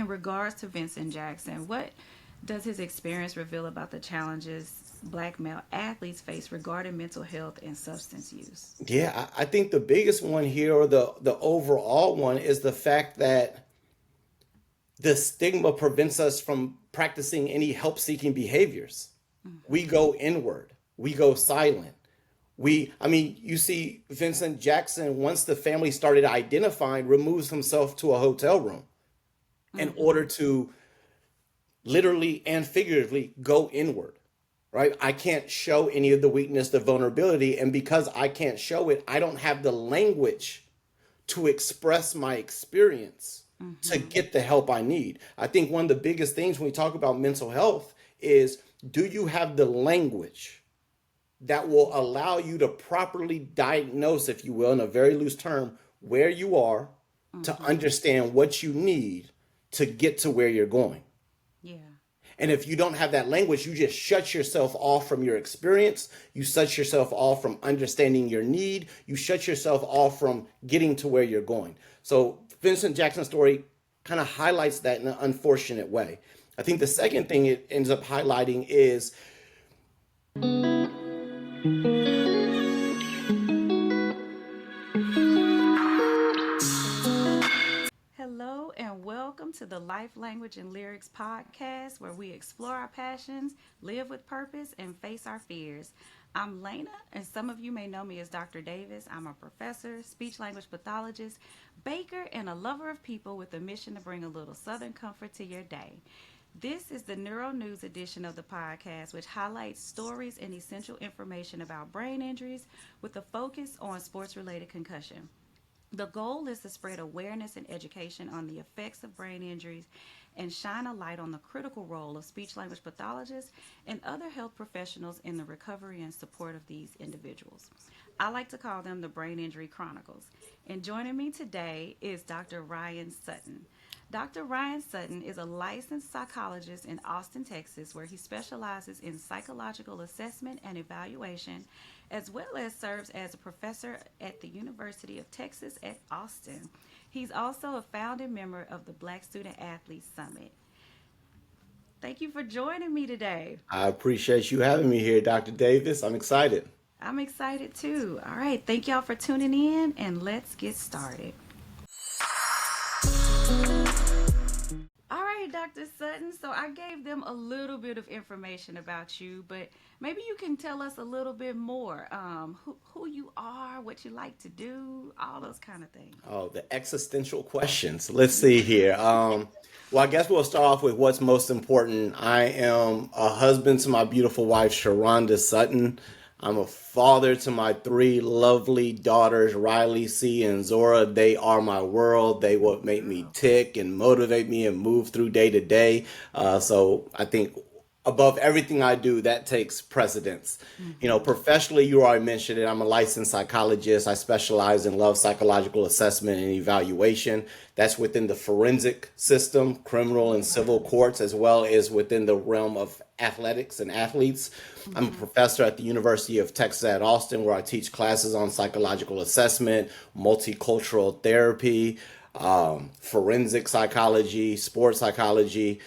in regards to Vincent Jackson, what does his experience reveal about the challenges black male athletes face regarding mental health and substance use? Yeah, I think the biggest one here, or the overall one, is the fact that the stigma prevents us from practicing any help-seeking behaviors. We Mm-hmm. go inward. We go silent. I mean, you see Vincent Jackson, once the family started identifying, removes himself to a hotel room in Mm-hmm. order to literally and figuratively go inward, right? I can't show any of the weakness, the vulnerability. And because I can't show it, I don't have the language to express my experience to Mm-hmm. get the help I need. I think one of the biggest things when we talk about mental health is, do you have the language that will allow you to properly diagnose, if you will, in a very loose term, where you are, to Mm-hmm. understand what you need to get to where you're going? Yeah. And if you don't have that language, you just shut yourself off from your experience. You shut yourself off from understanding your need. You shut yourself off from getting to where you're going. So Vincent Jackson's story kind of highlights that in an unfortunate way. I think the second thing it ends up highlighting is Hello and welcome to the Life Language and Lyrics podcast where we explore our passions, live with purpose, and face our fears. I'm Laina, and some of you may know me as Dr. Davis. I'm a professor, speech language pathologist, baker, and a lover of people with a mission to bring a little Southern comfort to your day. This is the Neuro News edition of the podcast, which highlights stories and essential information about brain injuries with a focus on sports related concussion. The goal is to spread awareness and education on the effects of brain injuries and shine a light on the critical role of speech language pathologists and other health professionals in the recovery and support of these individuals. I like to call them the Brain Injury Chronicles. And joining me today is Dr. Ryan Sutton. Dr. Ryan Sutton is a licensed psychologist in Austin, Texas, where he specializes in psychological assessment and evaluation, as well as serves as a professor at the University of Texas at Austin. He's also a founding member of the Black Student Athletes Summit. Thank you for joining me today. I appreciate you having me here, Dr. Davis. I'm excited. I'm excited too. All right, thank y'all for tuning in, and let's get started. All right, Dr. Sutton. So I gave them a little bit of information about you, but maybe you can tell us a little bit more. Who you are, what you like to do, all those kind of things. Oh, the existential questions. Let's see here. Well, I guess we'll start off with what's most important. I am a husband to my beautiful wife, Sharonda Sutton. I'm a father to my three lovely daughters, Riley, C, and Zora. They are my world. They what make me Wow. tick and motivate me and move through day to day. So I think above everything I do, that takes precedence. Mm-hmm. Professionally, you already mentioned it. I'm a licensed psychologist. I specialize in love psychological assessment and evaluation. That's within the forensic system, criminal and civil Wow. courts, as well as within the realm of athletics and athletes. I'm a Mm-hmm. professor at the University of Texas at Austin, where I teach classes on psychological assessment, multicultural therapy, forensic psychology, sports psychology.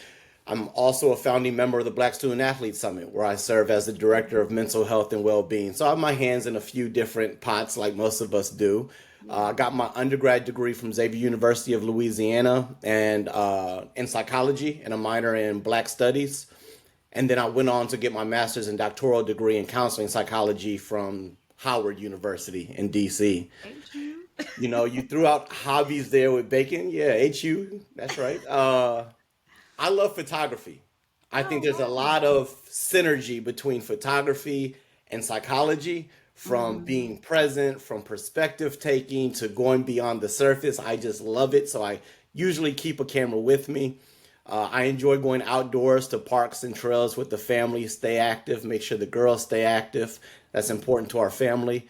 I'm also a founding member of the Black Student Athlete Summit, where I serve as the director of mental health and well-being. So I have my hands in a few different pots, like most of us do. I Yeah. got my undergrad degree from Xavier University of Louisiana, and in psychology, and a minor in Black Studies. And then I went on to get my master's and doctoral degree in counseling psychology from Howard University in DC. Ain't you? You threw out hobbies there with bacon. Yeah, HU. That's right. I love photography. I think Oh, there's a lot wow. of synergy between photography and psychology, from Mm-hmm. being present, from perspective taking to going beyond the surface. I just love it. So I usually keep a camera with me. I enjoy going outdoors to parks and trails with the family, stay active, make sure the girls stay active. That's important to our family.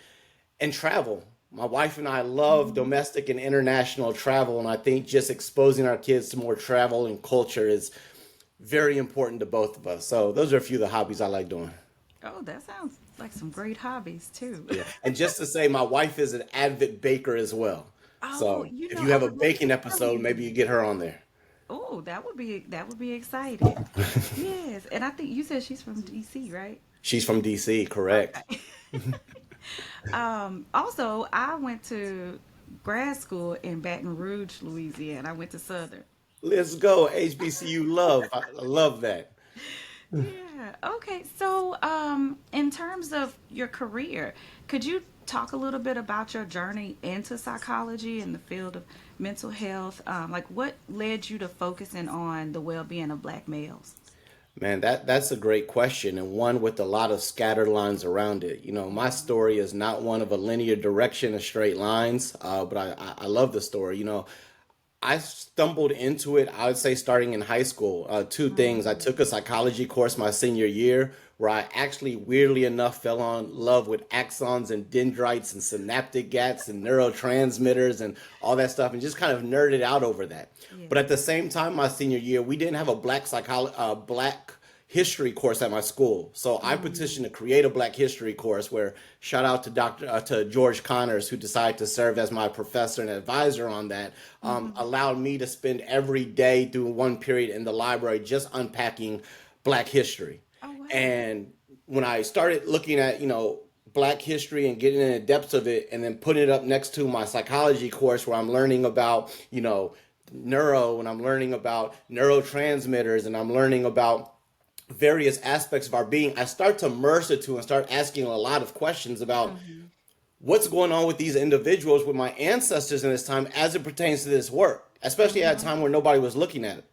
And travel. My wife and I love Mm-hmm. domestic and international travel, and I think just exposing our kids to more travel and culture is very important to both of us. So those are a few of the hobbies I like doing. Oh, that sounds like some great hobbies too. Yeah. And just to say, my wife is an avid baker as well. Oh, So if you I have a was going to baking tell episode, maybe you. you get her on there. Oh, that would be exciting. Yes, and I think you said she's from DC, right? She's from DC, correct? Okay. Also, I went to grad school in Baton Rouge, Louisiana. I went to Southern. Let's go. HBCU love. I love that. Yeah. Okay. So, in terms of your career, could you talk a little bit about your journey into psychology in the field of mental health? Like, what led you to focusing on the well-being of Black males? Man, that's a great question, and one with a lot of scattered lines around it. My story is not one of a linear direction of straight lines, but I love the story. I stumbled into it, I would say, starting in high school. Two things. I Mm-hmm. took a psychology course my senior year where I actually, weirdly enough, fell in love with axons and dendrites and synaptic gaps and neurotransmitters and all that stuff and just kind of nerded out over that. But Yeah. at the same time, my senior year, we didn't have a black history course at my school. So I Mm-hmm. petitioned to create a Black history course where shout out to to George Connors, who decided to serve as my professor and advisor on that, Mm-hmm. allowed me to spend every day through one period in the library just unpacking Black history. Oh wow. And when I started looking at, Black history and getting in the depths of it and then putting it up next to my psychology course where I'm learning about, neuro and I'm learning about neurotransmitters and I'm learning about various aspects of our being, I start to immerse it to and start asking a lot of questions about Mm-hmm. what's going on with these individuals, with my ancestors in this time as it pertains to this work, especially at a Mm-hmm. time where nobody was looking at it,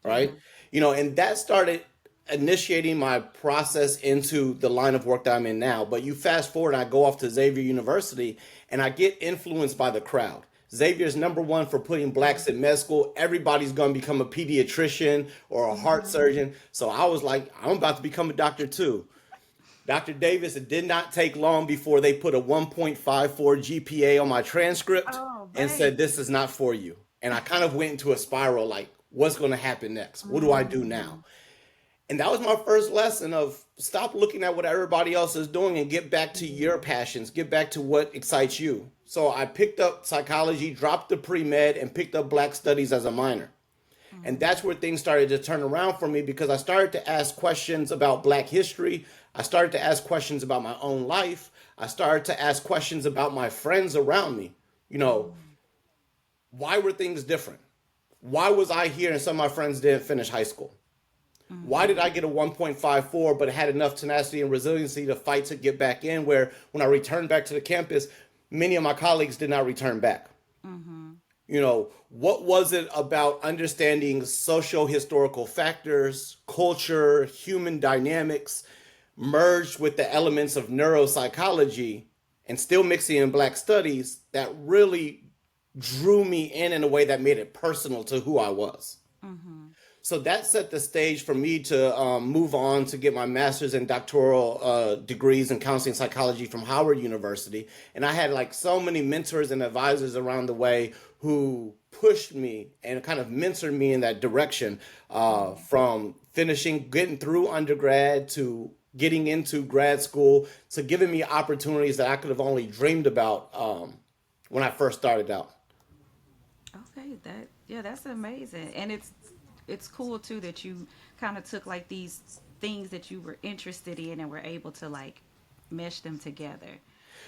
right? Yeah. And that started initiating my process into the line of work that I'm in now. But you fast forward, and I go off to Xavier University and I get influenced by the crowd. Xavier's number one for putting blacks in med school. Everybody's going to become a pediatrician or a heart Mm-hmm. surgeon. So I was like, I'm about to become a doctor too. Dr. Davis, it did not take long before they put a 1.54 GPA on my transcript Oh, and said, baby. this is not for you. And I kind of went into a spiral like, what's going to happen next? What do I do now? Mm-hmm. And that was my first lesson of stop looking at what everybody else is doing and get back to your Yeah. passions, get back to what excites you. So I picked up psychology, dropped the pre med, and picked up Black studies as a minor. And Mm-hmm. that's where things started to turn around for me because I started to ask questions about Black history. I started to ask questions about my own life. I started to ask questions about my friends around me. You know, Mm-hmm. why were things different? Why was I here and some of my friends didn't finish high school? Why did Mm-hmm. I get a 1.54 but had enough tenacity and resiliency to fight to get back in? Where when I returned back to the campus, many of my colleagues did not return back. Mm-hmm. What was it about understanding social historical factors, culture, human dynamics, merged with the elements of neuropsychology and still mixing in Black studies that really drew me in a way that made it personal to who I was? Mm-hmm. So that set the stage for me to move on to get my master's and doctoral degrees in counseling psychology from Howard University. And I had like so many mentors and advisors around the way who pushed me and kind of mentored me in that direction from finishing, getting through undergrad to getting into grad school to giving me opportunities that I could have only dreamed about when I first started out. Okay, that's amazing. And it's cool too that you kind of took like these things that you were interested in and were able to like mesh them together.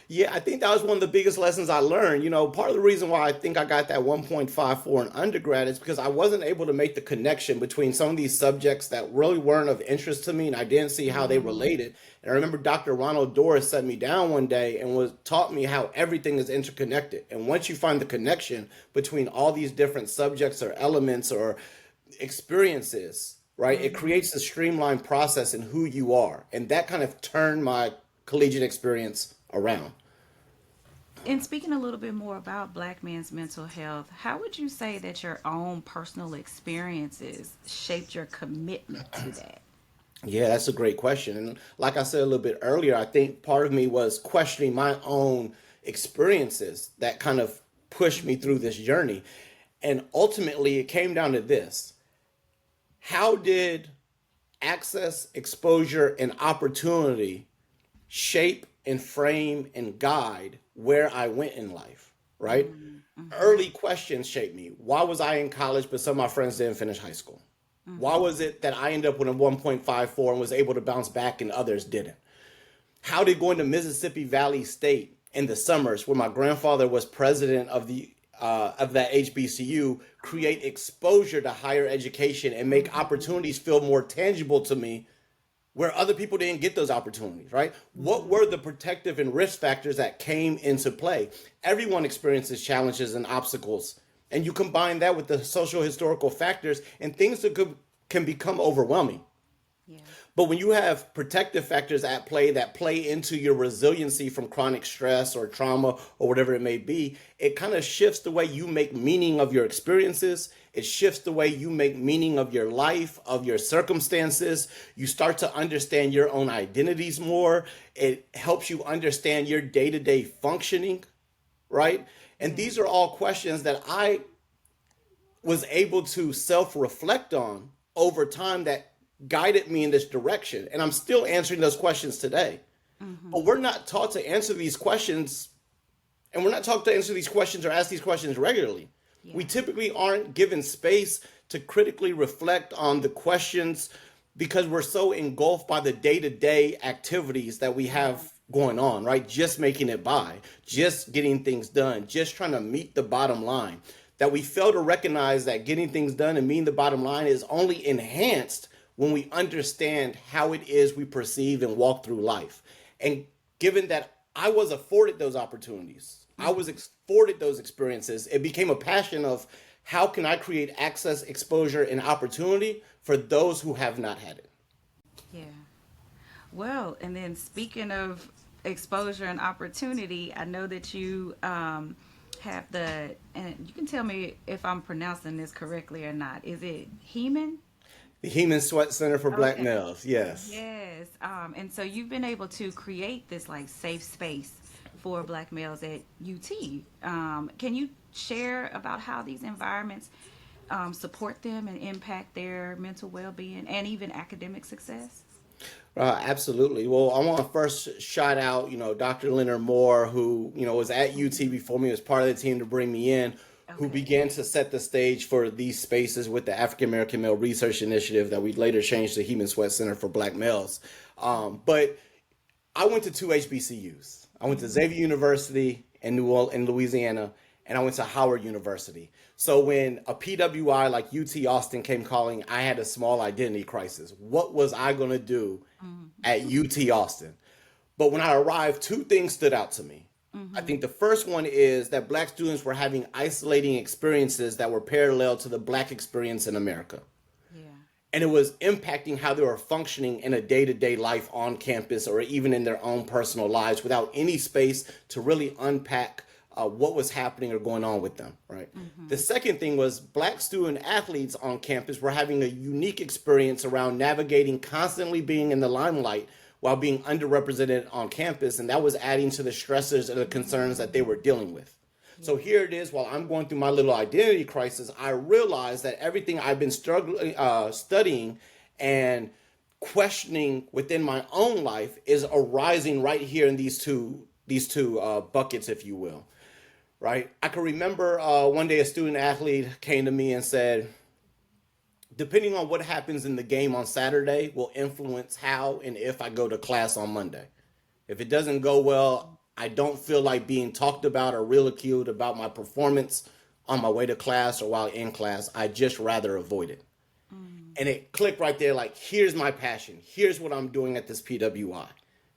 Yeah, I think that was one of the biggest lessons I learned. Part of the reason why I think I got that 1.54 in undergrad is because I wasn't able to make the connection between some of these subjects that really weren't of interest to me and I didn't see how they Mm-hmm. related. And I remember Dr. Ronald Doris set me down one day and was taught me how everything is interconnected. And once you find the connection between all these different subjects or elements or experiences, right, it Mm-hmm. creates a streamlined process in who you are. And that kind of turned my collegiate experience around. And speaking a little bit more about Black men's mental health, how would you say that your own personal experiences shaped your commitment to that? Yeah, that's a great question. And like I said a little bit earlier, I think part of me was questioning my own experiences that kind of pushed me through this journey. And ultimately, it came down to this: how did access, exposure, and opportunity shape and frame and guide where I went in life? right? Mm-hmm. Early questions shaped me. Why was I in college, but some of my friends didn't finish high school? Why Mm-hmm. was it that I ended up with a 1.54 and was able to bounce back and others didn't? How did going to Mississippi Valley State in the summers, where my grandfather was president of that HBCU, create exposure to higher education and make Mm-hmm. opportunities feel more tangible to me where other people didn't get those opportunities, right? What Mm-hmm. were the protective and risk factors that came into play? Everyone experiences challenges and obstacles. And you combine that with the social historical factors and things that can become overwhelming. Yeah. But when you have protective factors at play that play into your resiliency from chronic stress or trauma or whatever it may be, it kind of shifts the way you make meaning of your experiences. It shifts the way you make meaning of your life, of your circumstances. You start to understand your own identities more. It helps you understand your day to day functioning, right? And Yeah. these are all questions that I was able to self reflect on over time that guided me in this direction. And I'm still answering those questions today. But Mm-hmm. we're not taught to answer these questions, and we're not taught to answer these questions or ask these questions regularly. We Yeah. typically aren't given space to critically reflect on the questions because we're so engulfed by the day to day activities that we Mm-hmm. have going on, right? Just making it by, just getting things done, just trying to meet the bottom line. That we fail to recognize that getting things done and meeting the bottom line is only enhanced when we understand how it is we perceive and walk through life. And given that I was afforded those opportunities, I was Mm-hmm. afforded those experiences, it became a passion of how can I create access, exposure, and opportunity for those who have not had it. Yeah. Well, and then speaking of exposure and opportunity, I know that you have the, and you can tell me if I'm pronouncing this correctly or not. Is it Heman? The Human Sweat Center for Black Okay. Males, yes. Yes. And so you've been able to create this like safe space for Black males at UT. Can you share about how these environments support them and impact their mental well-being and even academic success? Absolutely. Well, I want to first shout out, Dr. Leonard Moore, who, was at UT Mhm. before me, was part of the team to bring me in, who Okay. began to set the stage for these spaces with the African American Male Research Initiative that we later changed to Human Sweat Center for Black Males. But I went to two HBCUs. I went to Mm-hmm. Xavier University in in Louisiana, and I went to Howard University. So when a PWI like UT Austin came calling, I had a small identity crisis. What was I going to do at Mm-hmm. UT Austin? But when I arrived, two things stood out to me. I Mm-hmm. think the first one is that black students were having isolating experiences that were parallel to the black experience in America, Yeah. and it was impacting how they were functioning in a day-to-day life on campus or even in their own personal lives without any space to really unpack what was happening or going on with them, right? The Mm-hmm. second thing was black student athletes on campus were having a unique experience around navigating constantly being in the limelight while being underrepresented on campus, and that was adding to the stressors and the concerns that they were dealing with. So Yeah. here it is. While I'm going through my little identity crisis, I realize that everything I've been studying and questioning within my own life is arising right here in these two buckets, if you will. Right? I can remember one day a student athlete came to me and said, "Depending on what happens in the game on Saturday, will influence how and if I go to class on Monday. If it doesn't go well, I don't feel like being talked about or ridiculed about my performance on my way to class or while in class. I just rather avoid it." Mm-hmm. And it clicked right there like, here's my passion. Here's what I'm doing at this PWI.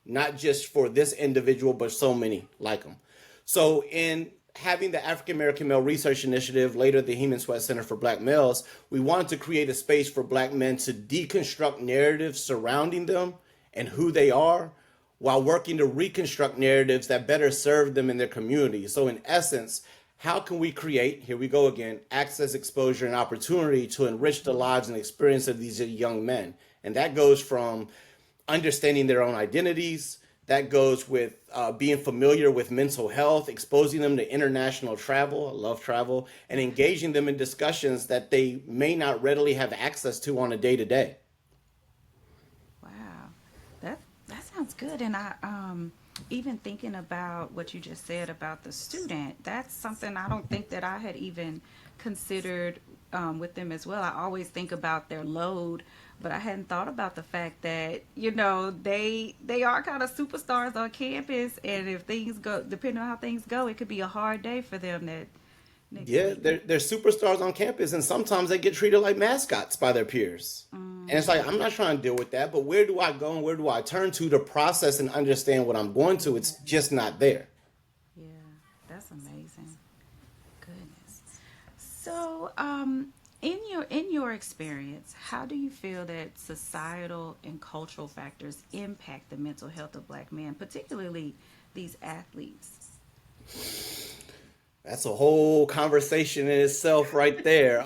Not just for this individual, but so many like them. So, in having the African American Male Research Initiative, later the Human Sweat Center for Black Males, we wanted to create a space for black men to deconstruct narratives surrounding them and who they are while working to reconstruct narratives that better serve them in their community. So, in essence, how can we create, here we go again, access, exposure, and opportunity to enrich the lives and experience of these young men? And that goes from understanding their own identities, that goes with being familiar with mental health, exposing them to international travel, I love travel, and engaging them in discussions that they may not readily have access to on a day to day. Wow. That that sounds good. And even thinking about what you just said about the student, that's something I don't think that I had even considered with them as well. I always think about their load, but I hadn't thought about the fact that they are kind of superstars on campus, and if things go, depending on how things go, it could be a hard day for them that next Yeah, week. they're superstars on campus, and sometimes they get treated like mascots by their peers. And it's like, I'm not trying to deal with that, but where do I go and where do I turn to process and understand what I'm going to? It's just not there. Yeah, that's amazing. Goodness. So, in your experience, how do you feel that societal and cultural factors impact the mental health of Black men, particularly these athletes? That's a whole conversation in itself right there.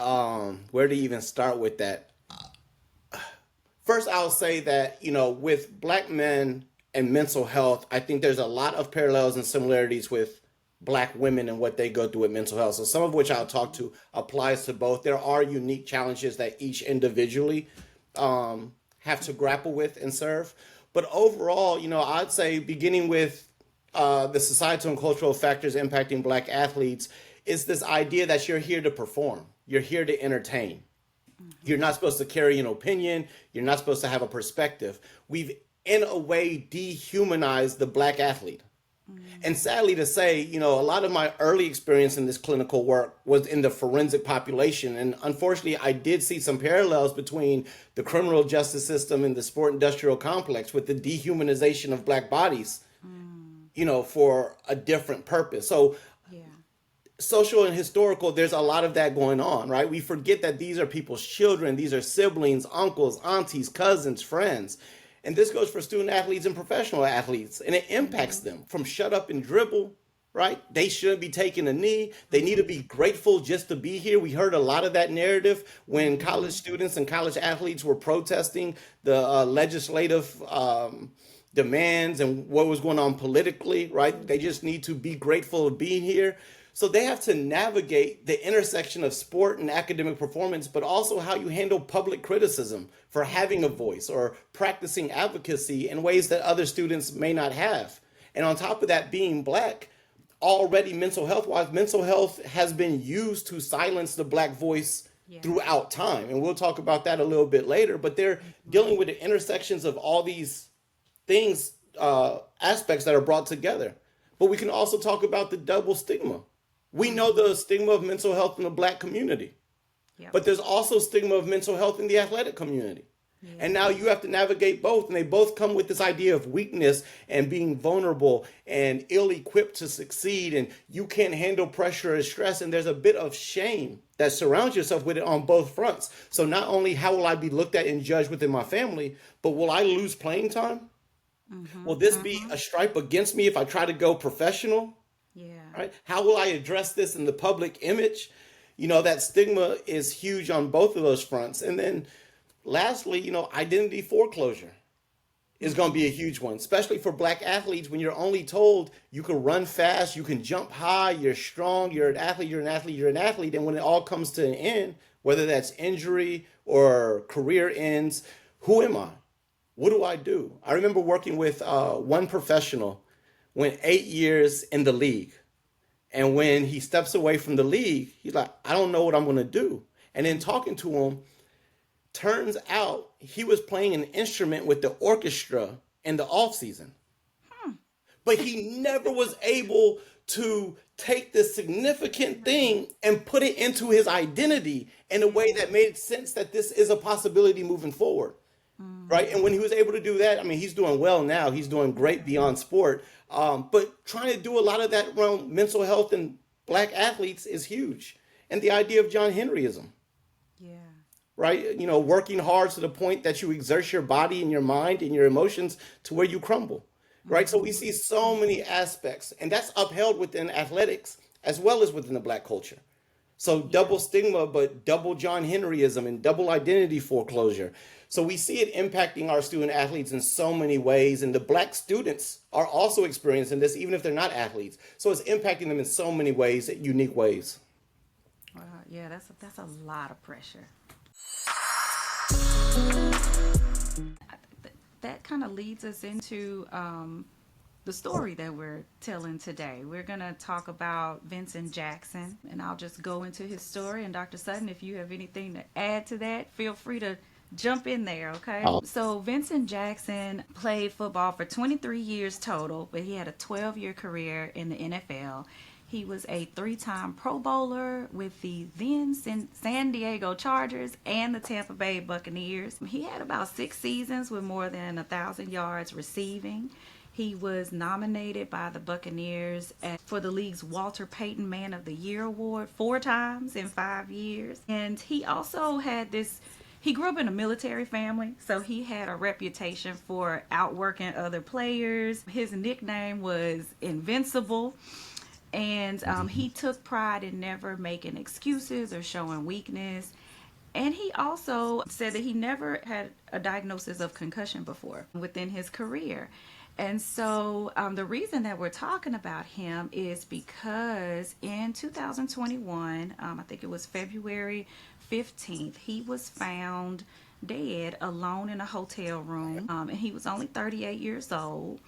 Where to even start with that? First, I'll say that, with Black men and mental health, I think there's a lot of parallels and similarities with Black women and what they go through with mental health. So some of which I'll talk to applies to both. There are unique challenges that each individually have to grapple with and serve. But overall, I'd say beginning with the societal and cultural factors impacting Black athletes is this idea that you're here to perform, you're here to entertain. You're not supposed to carry an opinion. You're not supposed to have a perspective. We've, in a way, dehumanized the Black athlete. And sadly to say, a lot of my early experience in this clinical work was in the forensic population. And unfortunately, I did see some parallels between the criminal justice system and the sport industrial complex with the dehumanization of Black bodies, for a different purpose. So Yeah. social and historical, there's a lot of that going on, right? We forget that these are people's children, these are siblings, uncles, aunties, cousins, friends. And this goes for student athletes and professional athletes, and it impacts them from shut up and dribble, right? They shouldn't be taking a knee. They need to be grateful just to be here. We heard a lot of that narrative when college students and college athletes were protesting the legislative demands and what was going on politically, right? They just need to be grateful of being here. So they have to navigate the intersection of sport and academic performance, but also how you handle public criticism for having a voice or practicing advocacy in ways that other students may not have. And on top of that, being Black, already mental health wise, mental health has been used to silence the Black voice Yeah. throughout time. And we'll talk about that a little bit later, but they're dealing with the intersections of all these things, aspects that are brought together. But we can also talk about the double stigma. We know the stigma of mental health in the Black community, Yep. but there's also stigma of mental health in the athletic community. And now you have to navigate both, and they both come with this idea of weakness and being vulnerable and ill-equipped to succeed, and you can't handle pressure and stress, and there's a bit of shame that surrounds yourself with it on both fronts. So not only how will I be looked at and judged within my family, but will I lose playing time? Will this be a stripe against me if I try to go professional? Yeah. Right? How will I address this in the public image? That stigma is huge on both of those fronts. And then lastly, identity foreclosure is going to be a huge one, especially for Black athletes when you're only told you can run fast, you can jump high, you're strong, you're an athlete, you're an athlete, you're an athlete. And when it all comes to an end, whether that's injury or career ends, who am I? What do I do? I remember working with one professional, went 8 years in the league. And when he steps away from the league, he's like, I don't know what I'm going to do. And then talking to him, turns out he was playing an instrument with the orchestra in the off season. But he never was able to take this significant thing and put it into his identity in a way that made sense that this is a possibility moving forward. Right. And when he was able to do that, I mean, he's doing well now. He's doing great beyond sport. But trying to do a lot of that around mental health and Black athletes is huge. And the idea of John Henryism, Yeah. right? Working hard to the point that you exert your body and your mind and your emotions to where you crumble, right? So we see so many aspects, and that's upheld within athletics as well as within the Black culture. So double stigma, but double John Henryism and double identity foreclosure. So we see it impacting our student athletes in so many ways. And the Black students are also experiencing this, even if they're not athletes. So it's impacting them in so many ways, unique ways. Wow. Yeah, that's a lot of pressure. That kind of leads us into the the story that we're telling today. We're going to talk about Vincent Jackson, and I'll just go into his story. And Dr. Sutton, if you have anything to add to that, feel free to jump in there, okay? Oh, So, Vincent Jackson played football for 23 years total, but he had a 12-year career in the NFL. He was a 3-time Pro Bowler with the then San Diego Chargers and the Tampa Bay Buccaneers. He had about 6 seasons with more than 1,000 yards receiving. He was nominated by the Buccaneers for the league's Walter Payton Man of the Year award 4 times in 5 years. And he also had this, he grew up in a military family, so he had a reputation for outworking other players. His nickname was Invincible. And he took pride in never making excuses or showing weakness. And he also said that he never had a diagnosis of concussion before within his career. And so the reason that we're talking about him is because in 2021, I think it was February 15th, he was found dead alone in a hotel room. And he was only 38 years old.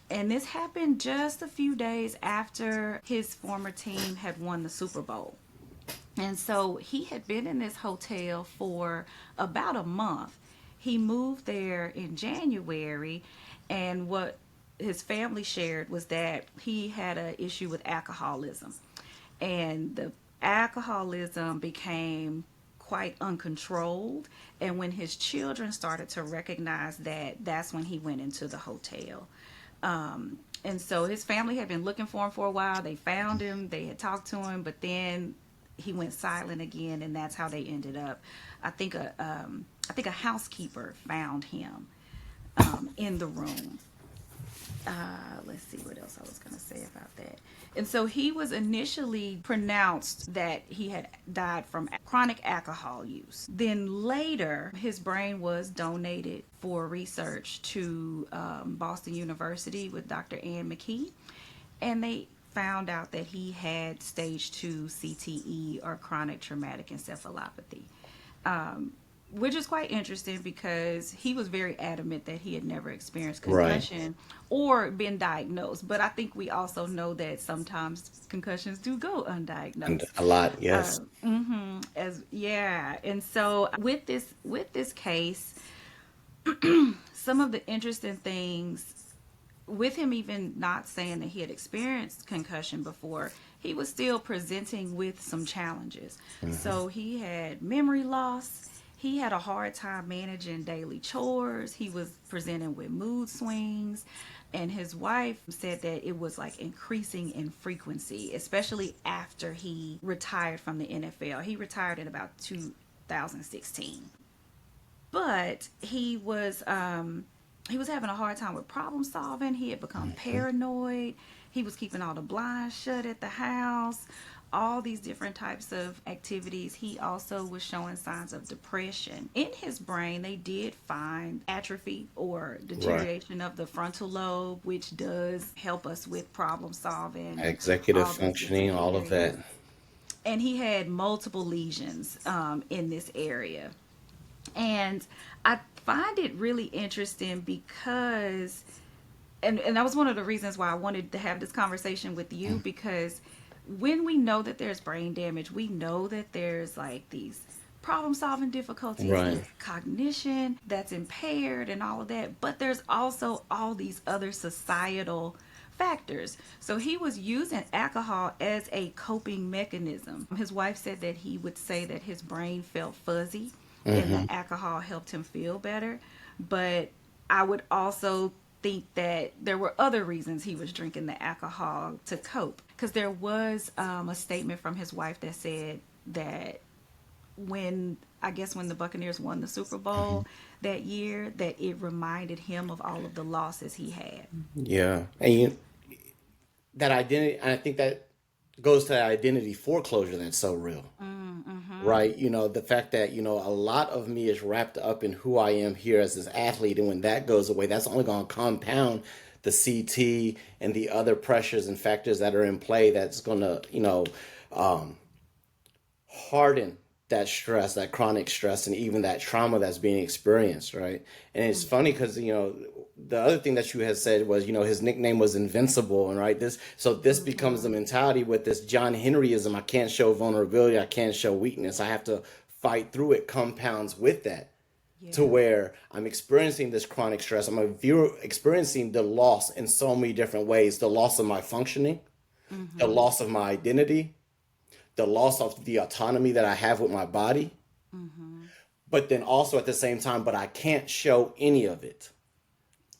And this happened just a few days after his former team had won the Super Bowl. And so he had been in this hotel for about a month. He moved there in January, and what his family shared was that he had an issue with alcoholism. And the alcoholism became quite uncontrolled. And when his children started to recognize that, that's when he went into the hotel. And so his family had been looking for him for a while. They found him. They had talked to him, but then he went silent again, and that's how they ended up. I think a housekeeper found him in the room. Let's see what else I was going to say about that. And so he was initially pronounced that he had died from chronic alcohol use. Then later, his brain was donated for research to Boston University with Dr. Ann McKee. And they found out that he had stage 2 CTE, or chronic traumatic encephalopathy. Which is quite interesting because he was very adamant that he had never experienced concussion or been diagnosed. But I think we also know that sometimes concussions do go undiagnosed. and a lot, yes. And so with this case, some of the interesting things with him even not saying that he had experienced concussion before, he was still presenting with some challenges. So he had memory loss. He had a hard time managing daily chores. He was presenting with mood swings. And his wife said that it was like increasing in frequency, especially after he retired from the NFL. He retired in about 2016. But he was having a hard time with problem solving. He had become paranoid. He was keeping all the blinds shut at the house. All these different types of activities. He also was showing signs of depression. In his brain, they did find atrophy or deterioration of the frontal lobe, which does help us with problem solving, Executive functioning, all of that. And he had multiple lesions in this area. And I find it really interesting because, and that was one of the reasons why I wanted to have this conversation with you, because when we know that there's brain damage, we know that there's like these problem solving difficulties, cognition that's impaired and all of that. But there's also all these other societal factors. So he was using alcohol as a coping mechanism. His wife said that he would say that his brain felt fuzzy and that alcohol helped him feel better. But I would also think that there were other reasons he was drinking the alcohol to cope. Because there was a statement from his wife that said that when the Buccaneers won the Super Bowl that year, that it reminded him of all of the losses he had. Yeah. And that identity, and I think that goes to that identity foreclosure that's so real. Right? The fact that, a lot of me is wrapped up in who I am here as this athlete. And when that goes away, that's only going to compound the CT and the other pressures and factors that are in play that's going to, harden that stress, that chronic stress, and even that trauma that's being experienced, right? And it's funny because, the other thing that you had said was, his nickname was Invincible, and right, this becomes the Mm-hmm. mentality with this John Henryism. I can't show vulnerability, I can't show weakness, I have to fight through it, compounds with that to Yeah. where I'm experiencing this chronic stress. Experiencing the loss in so many different ways, the loss of my functioning, the Mm-hmm. loss of my identity, the loss of the autonomy that I have with my body, Mm-hmm. but then also at the same time, but I can't show any of it,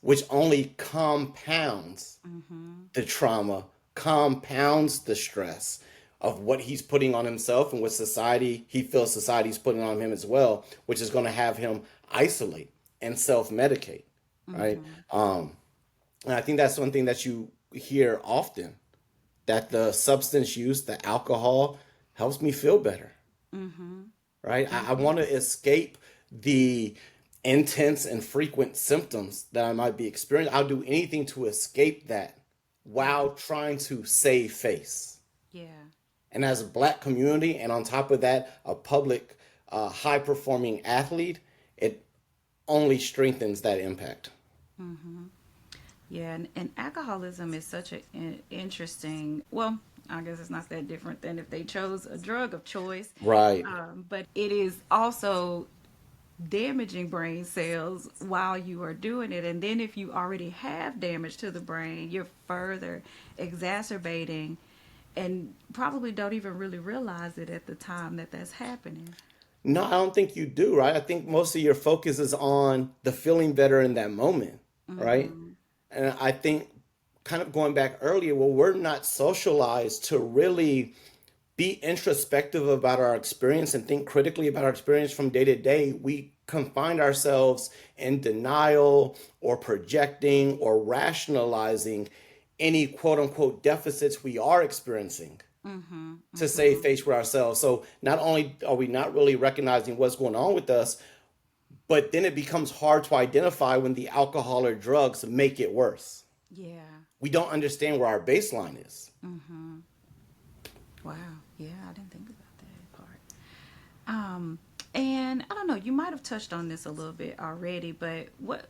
which only compounds Mm-hmm. the trauma, compounds the stress of what he's putting on himself and what he feels society's putting on him as well, which is going to have him isolate and self-medicate, right? Mm-hmm. And I think that's one thing that you hear often, that the substance use, the alcohol, helps me feel better, Mm-hmm. right? I Mm-hmm. want to escape the intense and frequent symptoms that I might be experiencing. I'll do anything to escape that while trying to save face. Yeah. And as a black community, and on top of that, a public, high performing athlete, it only strengthens that impact. Mm-hmm. Yeah, and alcoholism is such an interesting. Well, I guess it's not that different than if they chose a drug of choice, Right. but it is also damaging brain cells while you are doing it. And then if you already have damage to the brain, you're further exacerbating and probably don't even really realize it at the time that that's happening. No, I don't think you do, right? I think most of your focus is on the feeling better in that moment, right? Mm-hmm. And I think, kind of going back earlier, well, we're not socialized to really be introspective about our experience and think critically about our experience from day to day. We confine ourselves in denial or projecting or rationalizing any quote unquote deficits we are experiencing Mm-hmm. to save Mm-hmm. face with ourselves. So not only are we not really recognizing what's going on with us, but then it becomes hard to identify when the alcohol or drugs make it worse. Yeah. We don't understand where our baseline is. Mm-hmm. Wow. Yeah, I didn't think about that part. And I don't know, you might have touched on this a little bit already, but what,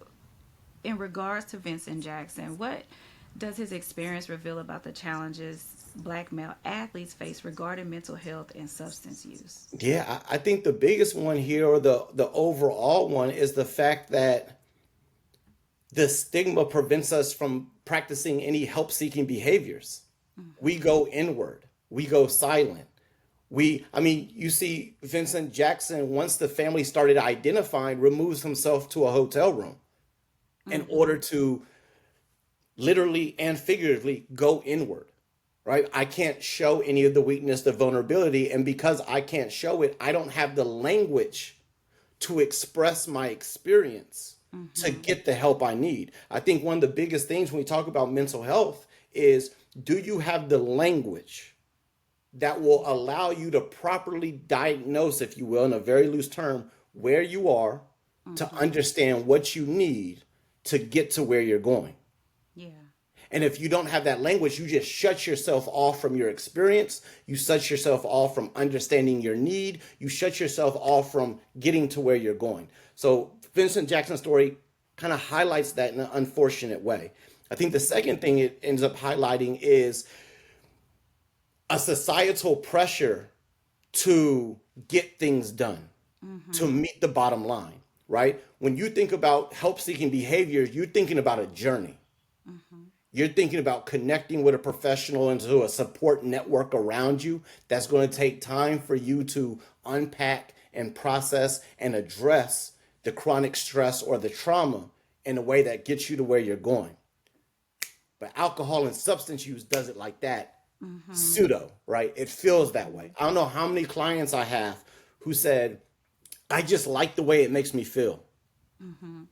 in regards to Vincent Jackson, what does his experience reveal about the challenges black male athletes face regarding mental health and substance use? Yeah, I think the biggest one here, or the overall one, is the fact that the stigma prevents us from practicing any help seeking behaviors. We Mm-hmm. go inward, we go silent. I mean, you see Vincent Jackson, once the family started identifying, removes himself to a hotel room in order Mm-hmm. to literally and figuratively go inward, right? I can't show any of the weakness, the vulnerability. And because I can't show it, I don't have the language to express my experience to Mm-hmm. get the help I need. I think one of the biggest things when we talk about mental health is, do you have the language that will allow you to properly diagnose, if you will, in a very loose term, where you are, to Mm-hmm. understand what you need to get to where you're going? Yeah. And if you don't have that language, you just shut yourself off from your experience. You shut yourself off from understanding your need. You shut yourself off from getting to where you're going. So Vincent Jackson's story kind of highlights that in an unfortunate way. I think the second thing it ends up highlighting is a societal pressure to get things done, to Mm-hmm. meet the bottom line, right? When you think about help seeking behaviors, you're thinking about a journey. Mm-hmm. You're thinking about connecting with a professional into a support network around you that's going to take time for you to unpack and process and address the chronic stress or the trauma in a way that gets you to where you're going. But alcohol and substance use does it like that. Mm-hmm. Pseudo, right? It feels that Mm-hmm. way. I don't know how many clients I have who said, I just like the way it makes me feel. Mm-hmm.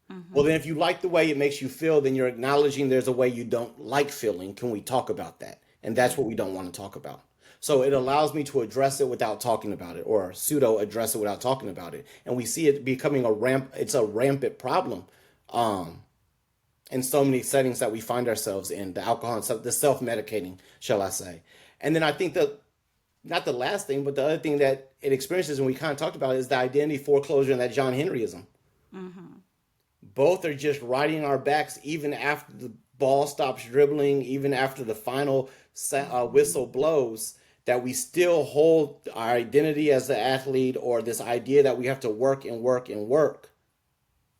Well, Mm-hmm. then if you like the way it makes you feel, then you're acknowledging there's a way you don't like feeling. Can we talk about that? And that's what Yeah. we don't want to talk about. So it allows me to address it without talking about it, or pseudo address it without talking about it. And we see it becoming it's a rampant problem um, in so many settings that we find ourselves in, the alcohol and stuff, the self medicating, shall I say. And then I think that not the last thing, but the other thing that it experiences, and we kind of talked about, is the identity foreclosure and that John Henryism. Both are just riding our backs even after the ball stops dribbling, even after the final whistle blows, that we still hold our identity as the athlete, or this idea that we have to work and work and work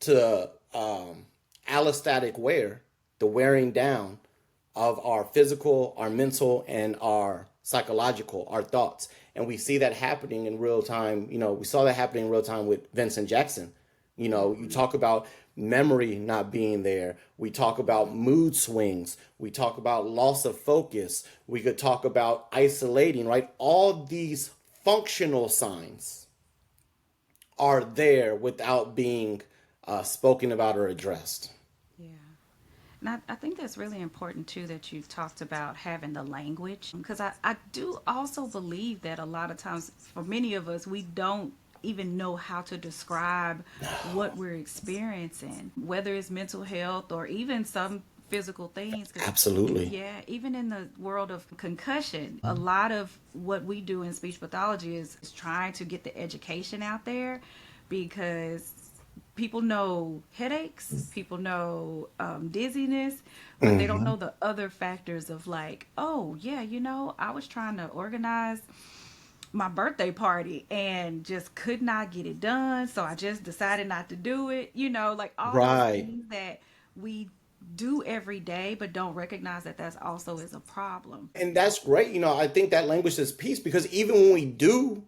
to allostatic wear, the wearing down of our physical, our mental, and our psychological, our thoughts. And we see that happening in real time. We saw that happening in real time with Vincent Jackson. You talk about memory not being there. We talk about mood swings. We talk about loss of focus. We could talk about isolating, right? All these functional signs are there without being spoken about or addressed. Yeah. And I think that's really important too that you talked about having the language, because I do also believe that a lot of times for many of us, we don't even know how to describe what we're experiencing, whether it's mental health or even some physical things. 'Cause, Absolutely. yeah, even in the world of concussion, a lot of what we do in speech pathology is trying to get the education out there, because people know headaches, people know dizziness, but they don't know the other factors of like, oh yeah, I was trying to organize my birthday party and just could not get it done, so I just decided not to do it. Like all those Right. things that we do every day but don't recognize that that's also is a problem. And that's great. I think that language is peace, because even when we do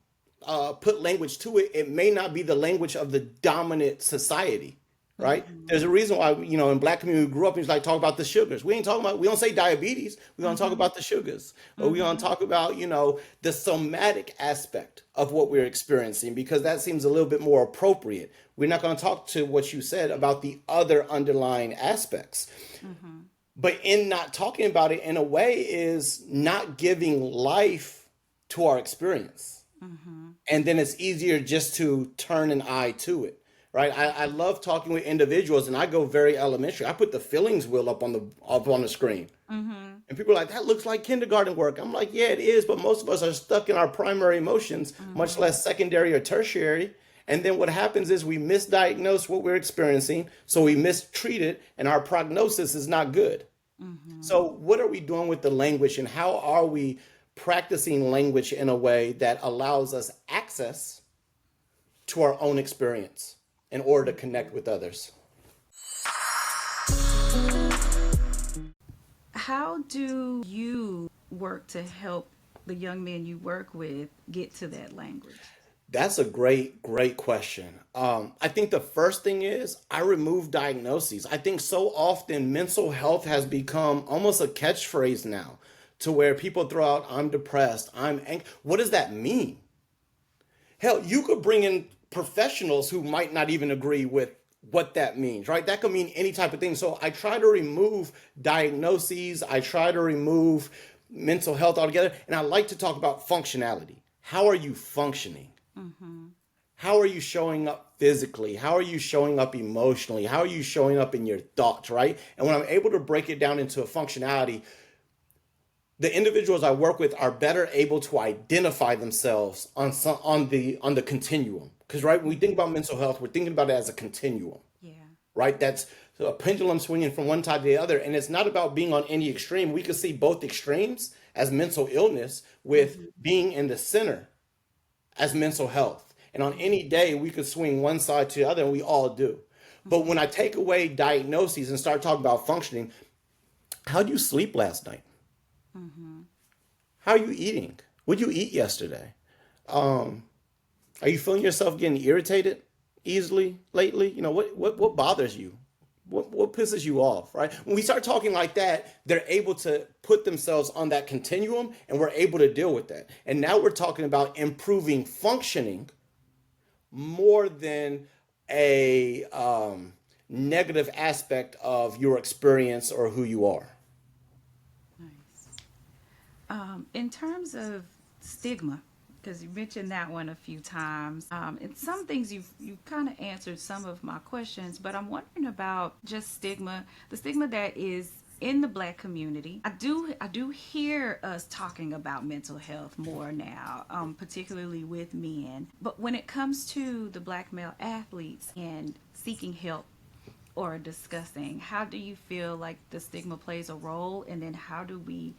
put language to it, it may not be the language of the dominant society, right? There's a reason why, in black community we grew up and it's like talk about the sugars. We don't say diabetes. We're going to talk about the sugars. Or we're going to talk about, the somatic aspect of what we're experiencing, because that seems a little bit more appropriate. We're not going to talk to what you said about the other underlying aspects. But in not talking about it in a way is not giving life to our experience. And then it's easier just to turn an eye to it, right? I love talking with individuals, and I go very elementary. I put the feelings wheel up on the screen, and people are like, "That looks like kindergarten work." I'm like, "Yeah, it is," but most of us are stuck in our primary emotions, much less secondary or tertiary. And then what happens is we misdiagnose what we're experiencing, so we mistreat it, and our prognosis is not good. So, what are we doing with the language, and how are we practicing language in a way that allows us access to our own experience in order to connect with others? How do you work to help the young men you work with get to that language? That's a great, great question. I think the first thing is I remove diagnoses. I think so often mental health has become almost a catchphrase now, to where people throw out, "I'm depressed, I'm angry." What does that mean? Hell, you could bring in professionals who might not even agree with what that means, right? That could mean any type of thing. So I try to remove diagnoses. I try to remove mental health altogether. And I like to talk about functionality. How are you functioning? How are you showing up physically? How are you showing up emotionally? How are you showing up in your thoughts, right? And when I'm able to break it down into a functionality, the individuals I work with are better able to identify themselves on the continuum. Because right, when we think about mental health, we're thinking about it as a continuum, Yeah. right? That's a pendulum swinging from one side to the other, and it's not about being on any extreme. We could see both extremes as mental illness, with being in the center as mental health. And on any day, we could swing one side to the other, and we all do. But when I take away diagnoses and start talking about functioning, how do you sleep last night? How are you eating? What did you eat yesterday? Are you feeling yourself getting irritated easily lately? What bothers you? What pisses you off, right? When we start talking like that, they're able to put themselves on that continuum, and we're able to deal with that. And now we're talking about improving functioning more than a negative aspect of your experience or who you are. Nice. In terms of stigma, because you mentioned that one a few times, and some things you kind of answered some of my questions, but I'm wondering about just stigma, the stigma that is in the black community, I do hear us talking about mental health more now, particularly with men. But when it comes to the black male athletes and seeking help or discussing, how do you feel like the stigma plays a role, and then how do we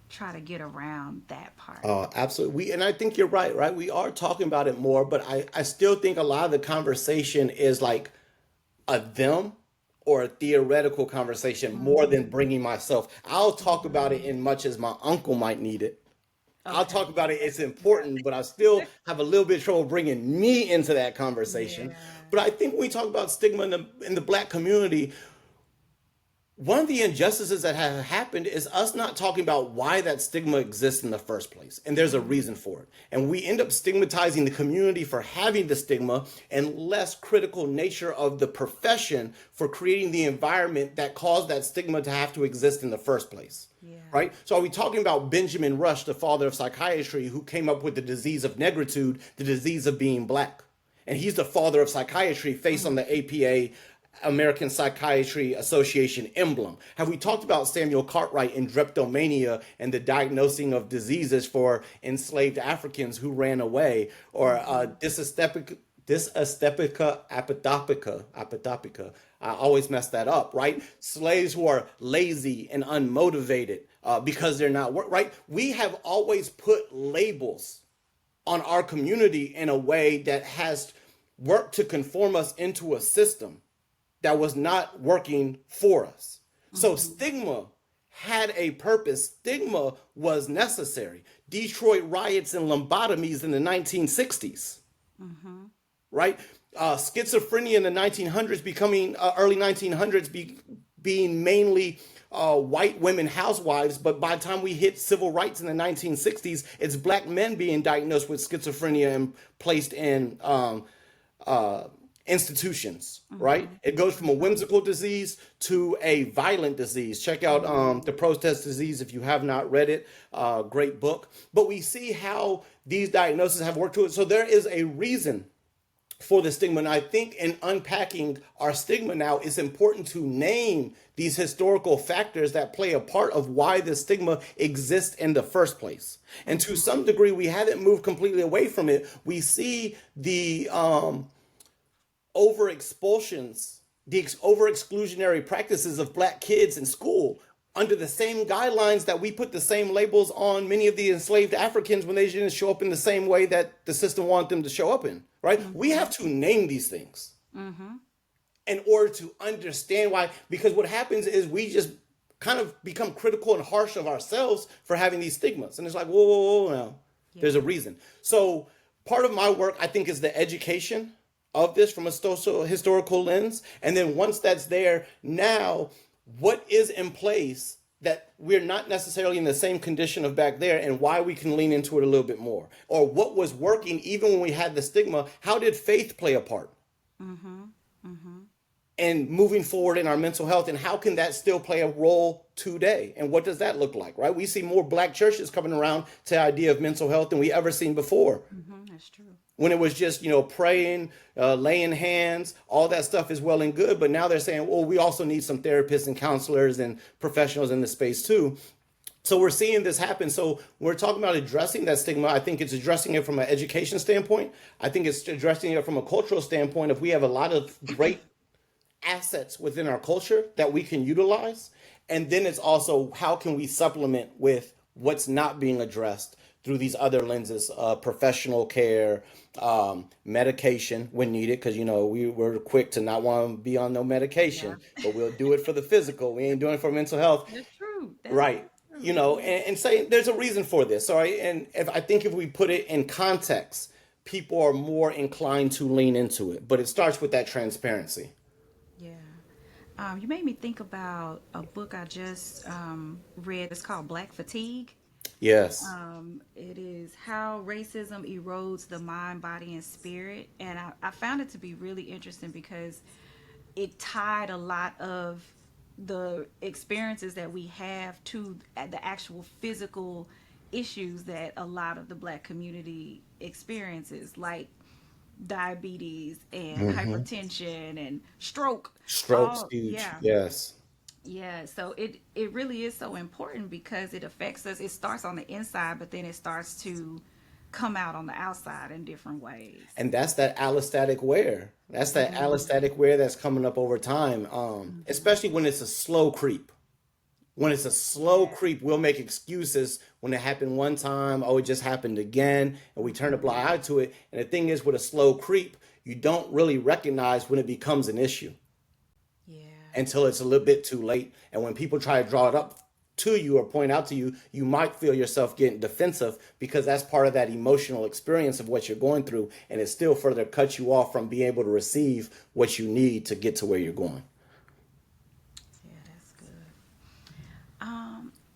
try to get around that part? Absolutely. And I think you're right, right? We are talking about it more, but I still think a lot of the conversation is like a them or a theoretical conversation more than Mm, bringing myself. I'll talk about it mhm. in much as my uncle might need it. I'll Okay. talk about it. It's important, but I still have a little bit of trouble bringing me into that conversation. Yeah. But I think when we talk about stigma in the black community, one of the injustices that have happened is us not talking about why that stigma exists in the first place. And there's a reason for it. And we end up stigmatizing the community for having the stigma and less critical nature of the profession for creating the environment that caused that stigma to have to exist in the first place. Yeah. Right? So are we talking about Benjamin Rush, the father of psychiatry, who came up with the disease of negritude, the disease of being black? And he's the father of psychiatry based on Mhm. the APA, American Psychiatry Association emblem. Have we talked about Samuel Cartwright and drapetomania and the diagnosing of diseases for enslaved Africans who ran away, or Mhm. dysesthepica apodopica? I always mess that up, right? Slaves who are lazy and unmotivated because they're not right. We have always put labels on our community in a way that has worked to conform us into a system that was not working for us. So Mhm. stigma had a purpose. Stigma was necessary. Detroit riots and lobotomies in the 1960s, Mhm. right? Schizophrenia in the 1900s becoming early 1900s being mainly white women housewives, but by the time we hit civil rights in the 1960s, it's black men being diagnosed with schizophrenia and placed in uh, institutions, right? Mhm. It goes from a Mhm. whimsical disease to a violent disease. Check out The Mhm. Protest Disease if you have not read it. Great book. But we see how these diagnoses have worked to it. So there is a reason for the stigma. And I think in unpacking our stigma now, it's important to name these historical factors that play a part of why the stigma exists in the first place. And to Mhm. some degree, we haven't moved completely away from it. We see the over expulsions, the over exclusionary practices of black kids in school under the same guidelines that we put the same labels on many of the enslaved Africans when they didn't show up in the same way that the system wanted them to show up in, right? We have Mhm. to name these things Mhm. in order to understand why, because what happens is we just kind of become critical and harsh of ourselves for having these stigmas. And it's like, whoa, whoa, whoa, now. There's a Yeah. reason. So part of my work, I think, is the education of this from a social historical lens. And then once that's there, now what is in place that we're not necessarily in the same condition of back there, and why we can lean into it a little bit more, or what was working even when we had the stigma. How did faith play a part Mhm. Mhm. and moving forward in our mental health, and how can that still play a role today, and what does that look like, right? We see more black churches coming around to the idea of mental health than we ever seen before, Mhm. That's true. when it was just praying, laying hands, all that stuff is well and good, but now they're saying, well, we also need some therapists and counselors and professionals in the space too. So we're seeing this happen. So when we're talking about addressing that stigma, I think it's addressing it from an education standpoint. I think it's addressing it from a cultural standpoint. If we have a lot of great assets within our culture that we can utilize. And then it's also how can we supplement with what's not being addressed through these other lenses, professional care, medication when needed, because we're quick to not want to be on no Yeah. medication, but we'll do it for the physical. We ain't doing it for mental health, That's true. That's right? very true. Yeah. And say there's a reason for this. All right, and if we put it in context, people are more inclined to lean into it. But it starts with that transparency. Yeah. You made me think about a book I just read. It's called Black Fatigue. Yes. It is how racism erodes the mind, body, and spirit. And I found it to be really interesting because it tied a lot of the experiences that we have to the actual physical issues that a lot of the black community experiences, like diabetes and hypertension and stroke. Strokes All, huge. yeah, Yes. Yeah, so it really is so important because it affects us. It starts on the inside, but then it starts to come out on the outside in different ways. And that's that allostatic wear. That's that Mm-hmm. allostatic wear that's coming up over time, Mm-hmm. especially when it's a slow creep. When it's a slow Yeah. creep, we'll make excuses when it happened one time. Oh, it just happened again. And we turn a Mm-hmm. blind eye to it. And the thing is, with a slow creep, you don't really recognize when it becomes an issue Yeah. until it's a little bit too late. And when people try to draw it up to you or point out to you, you might feel yourself getting defensive because that's part of that emotional experience of what you're going through. And it still further cuts you off from being able to receive what you need to get to where you're going. Yeah, that's good.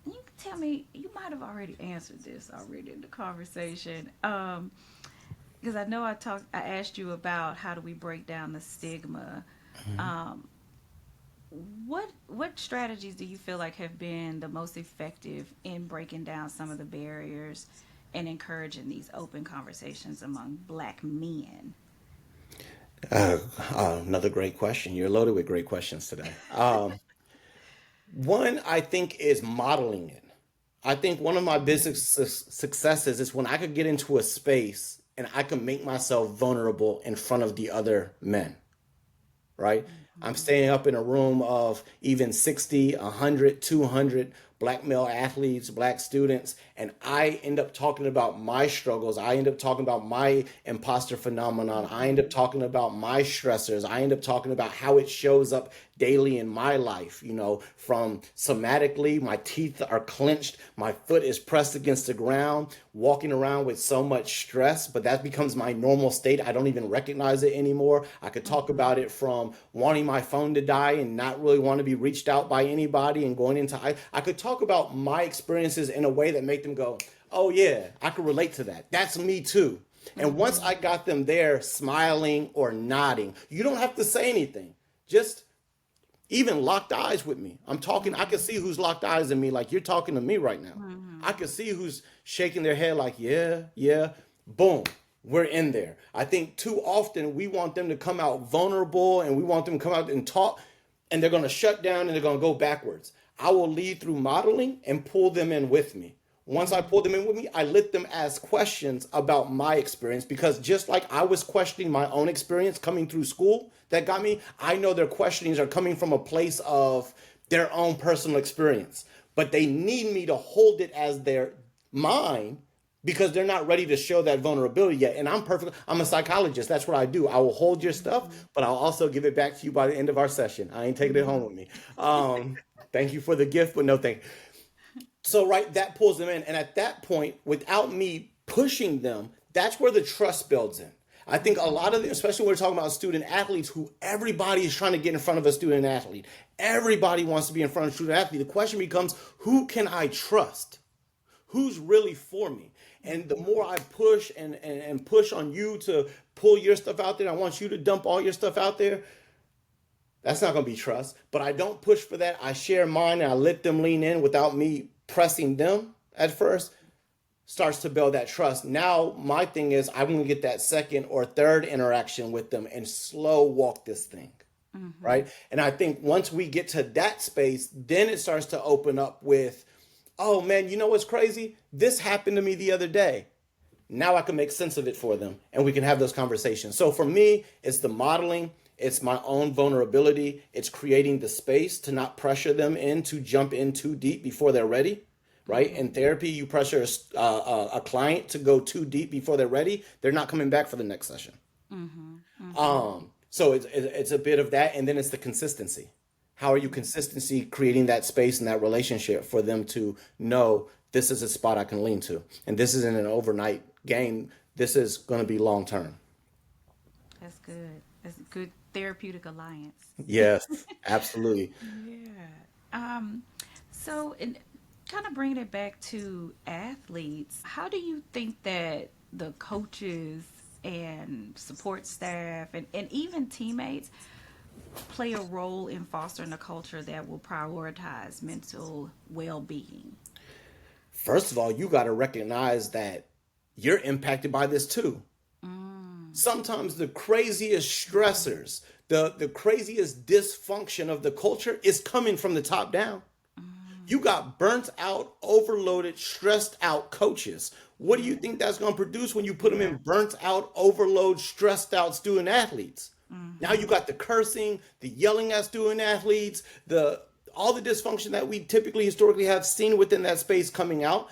You can tell me, you might have already answered this already in the conversation. Because I know I asked you about how do we break down the stigma. Um, what strategies do you feel like have been the most effective in breaking down some of the barriers and encouraging these open conversations among black men? Uh, Another great question. You're loaded with great questions today. One, I think, is modeling it. I think one of my business successes is when I could get into a space and I could make myself vulnerable in front of the other men, right? I'm Mm-hmm. staying up in a room of even 60, 100, 200 black male athletes, black students, and I end up talking about my struggles. I end up talking about my imposter phenomenon. I end up Mm-hmm. talking about my stressors. I end up talking about how it shows up daily in my life, from somatically, my teeth are clenched, my foot is pressed against the ground, walking around with so much stress, but that becomes my normal state. I don't even recognize it anymore. I could talk Mm-hmm. about it from wanting my phone to die and not really want to be reached out by anybody and going into I could talk about my experiences in a way that make them go, "Oh yeah, I could relate to that. That's me too." And once Mm-hmm. I got them there smiling or nodding, you don't have to say anything. Just even locked eyes with me. I'm talking, I can Mm-hmm. see who's locked eyes in me like you're talking to me right now. I Mm-hmm. can see who's shaking their head like, yeah, yeah. Boom. We're in there. I think too often we want them to come out vulnerable and we want them to come out and talk, and they're going to shut down and they're going to go backwards. I will lead through modeling and pull them in with me. Once I pull Mm-hmm. them in with me, I let them ask questions about my experience because just like I was questioning my own experience coming through school that got me, I know their questionings are coming from a place of their own personal experience. But they need me to hold it as their mine because they're not ready to show that vulnerability yet. And I'm perfect. I'm a psychologist. That's what I do. I will hold your stuff, but I'll also give it back to you by the end of our session. I ain't taking it home Mm-hmm. with me. Thank you for the gift, but no thank you. So right, that pulls them in, and at that point, without me pushing them, that's where the trust builds in. I think a lot Mm-hmm. of them, especially when we're talking about student athletes, who everybody is trying to get in front of a student athlete. Everybody wants to be in front of a student athlete. The question becomes, who can I trust? Who's really for me? And the more I push and push on you to pull your stuff out there, I want you to dump all your stuff out there. That's not going to be trust. But I don't push for that. I share mine and I let them lean in without me pressing them at first. Starts to build that trust. Now, my thing is, I'm going to get that second or third interaction with them and slow walk this thing. Mm-hmm. Right. And I think once we get to that space, then it starts to open up with, oh man, you know what's crazy? This happened to me the other day. Now I can make sense of it for them and we can have those conversations. So for me, it's the modeling, it's my own vulnerability, it's creating the space to not pressure them in to jump in too deep before they're ready. Right. In Mm-hmm. therapy, you pressure a client to go too deep before they're ready. They're not coming back for the next session. Mm-hmm. Mm-hmm. So it's a bit of that, and then it's the consistency. How are you consistency creating that space and that relationship for them to know this is a spot I can lean to, and this isn't an overnight game. This is going to be long term. That's good. That's a good therapeutic alliance. Yes, absolutely. Yeah. Um, so, and kind of bringing it back to athletes, how do you think that the coaches and support staff and even teammates play a role in fostering a culture that will prioritize mental well being? First of all, you got to recognize that you're impacted by this too. Mm, Sometimes the craziest stressors, The craziest dysfunction of the culture is coming from the top down. You got burnt out, overloaded, stressed out coaches. What do you think that's going to produce when you put them Yeah. in burnt out, overload, stressed out student athletes? Now you Mm-hmm. got the cursing, the yelling at student athletes, the all the dysfunction that we typically historically have seen within that space coming out.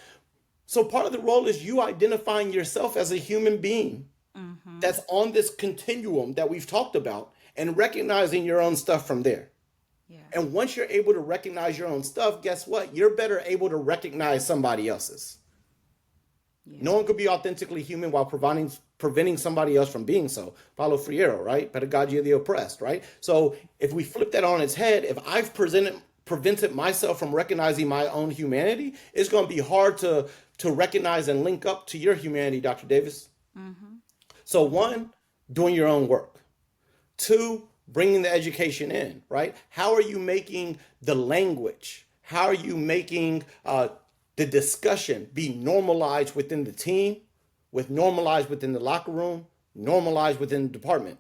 So part of the role is you identifying yourself as a human being Mm-hmm. that's on this continuum that we've talked about and recognizing your own stuff from there. Yeah. And once you're able to recognize your own stuff, guess what? You're better able to recognize somebody else's. Yeah. No one could be authentically human while preventing somebody else from being so. Paulo Freire, right? Pedagogy of the oppressed, right? So if we flip that on its head, if I've prevented myself from recognizing my own humanity, it's going to be hard to recognize and link up to your humanity, Dr. Davis. Mm-hmm. So one, doing your own work. Two, bringing the education in, right? How are you making the language? How are you making the discussion be normalized within the team, with normalized within the locker room, normalized within the department?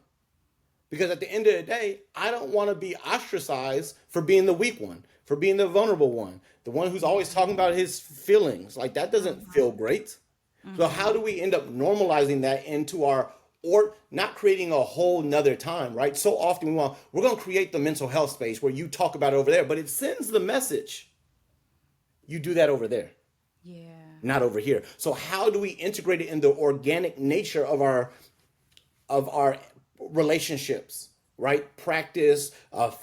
Because at the end of the day, I don't want to be ostracized for being the weak one, for being the vulnerable one, the one who's always talking about his feelings. Like that doesn't feel great. So Mm-hmm. how do we end up normalizing that into our or not creating a whole nother time, right? So often we're going to create the mental health space where you talk about it over there, but it sends the message. You do that over there, Yeah. not over here. So how do we integrate it in the organic nature of our relationships, right? Practice,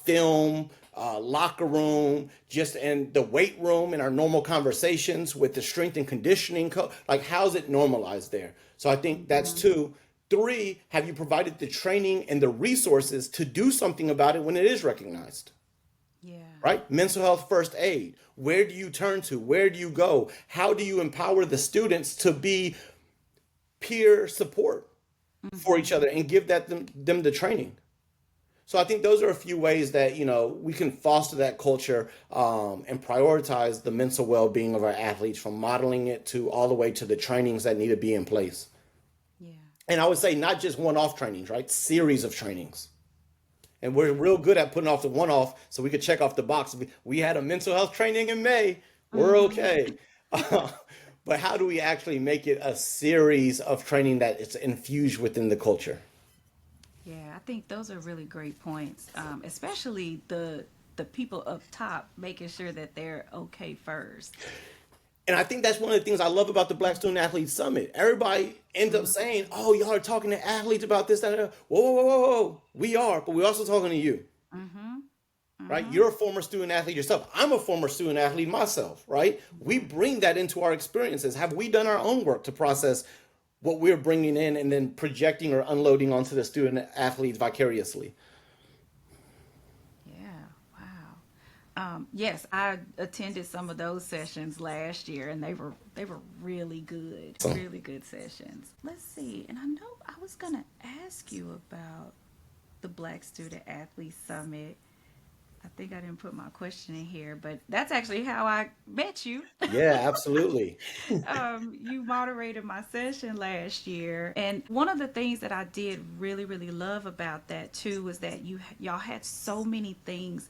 film, locker room, just in the weight room, in our normal conversations with the strength and conditioning. Like, how's it normalized there? So I think that's Mm-hmm. two. Three, have you provided the training and the resources to do something about it when it is recognized? Yeah. Right? Mental health first aid. Where do you turn to? Where do you go? How do you empower the students to be peer support for each Mm-hmm. other and give them the training? So I think those are a few ways that we can foster that culture and prioritize the mental well-being of our athletes, from modeling it to all the way to the trainings that need to be in place. Yeah. And I would say not just one-off trainings, right? Series of trainings. And we're real good at putting off the one-off, so we could check off the box. We had a mental health training in May. We're Mm-hmm. okay. But how do we actually make it a series of training that is infused within the culture? Yeah, I think those are really great points, especially the people up top making sure that they're okay first. And I think that's one of the things I love about the Black Student Athlete Summit. Everybody ends up Mm-hmm. saying, "Oh, y'all are talking to athletes about this, that, and that." Whoa, whoa, whoa, whoa, whoa. We are, but we're also talking to you, Mm-hmm. right? Mm-hmm. You're a former student athlete yourself. I'm a former student athlete myself, right? We Yeah. bring that into our experiences. Have we done our own work to process what we're bringing in and then projecting or unloading onto the student athletes vicariously? Yeah. Wow. Yes, I attended some of those sessions last year, and they were So, really good sessions. Let's see, and I know I was gonna ask you about the Black Student Athlete Summit. I think I didn't put my question in here, but that's actually how I met you. yeah, absolutely. You moderated my session last year, and one of the things that I did really, really love about that too was that y'all had so many things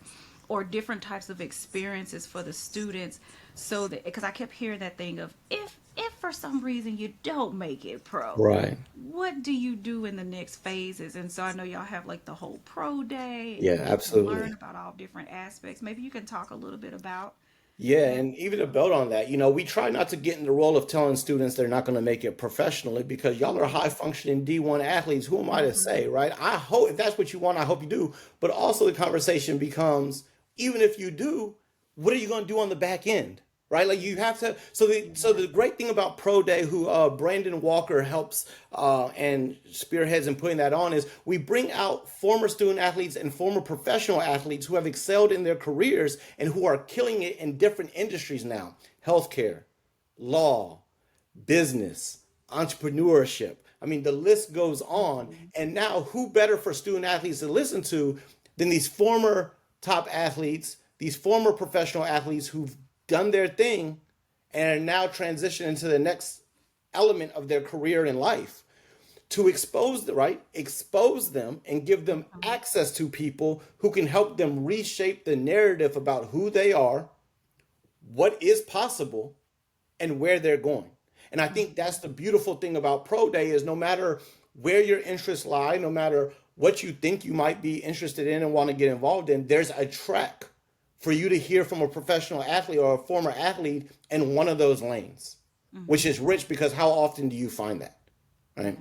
or different types of experiences for the students, so that because I kept hearing that thing of if for some reason you don't make it pro, Right. what do you do in the next phases? And so I know y'all have like the whole pro day and Yeah, you get to learn absolutely. about all different aspects. Maybe you can talk a little bit about Yeah, that. and even to build on that, we try not to get in the role of telling students they're not going to make it professionally, because y'all are high functioning D1 athletes. Who am I to Mm-hmm. say, right? I hope if that's what you want, I hope you do. But also the conversation becomes, even if you do, what are you going to do on the back end? Right, like you have to. So the Yeah. great thing about Pro Day, who Brandon Walker helps and spearheads in putting that on, is we bring out former student athletes and former professional athletes who have excelled in their careers and who are killing it in different industries now: healthcare, law, business, entrepreneurship. I mean, the list goes on. Mm-hmm. And now, who better for student athletes to listen to than these former top athletes, these former professional athletes who've done their thing and are now transitioning to the next element of their career in life? to expose them and give them access to people who can help them reshape the narrative about who they are, what is possible, and where they're going. And I think that's the beautiful thing about Pro Day is no matter where your interests lie, no matter what you think you might be interested in and want to get involved in, there's a track for you to hear from a professional athlete or a former athlete in one of those lanes, which is rich because how often do you find that? Right.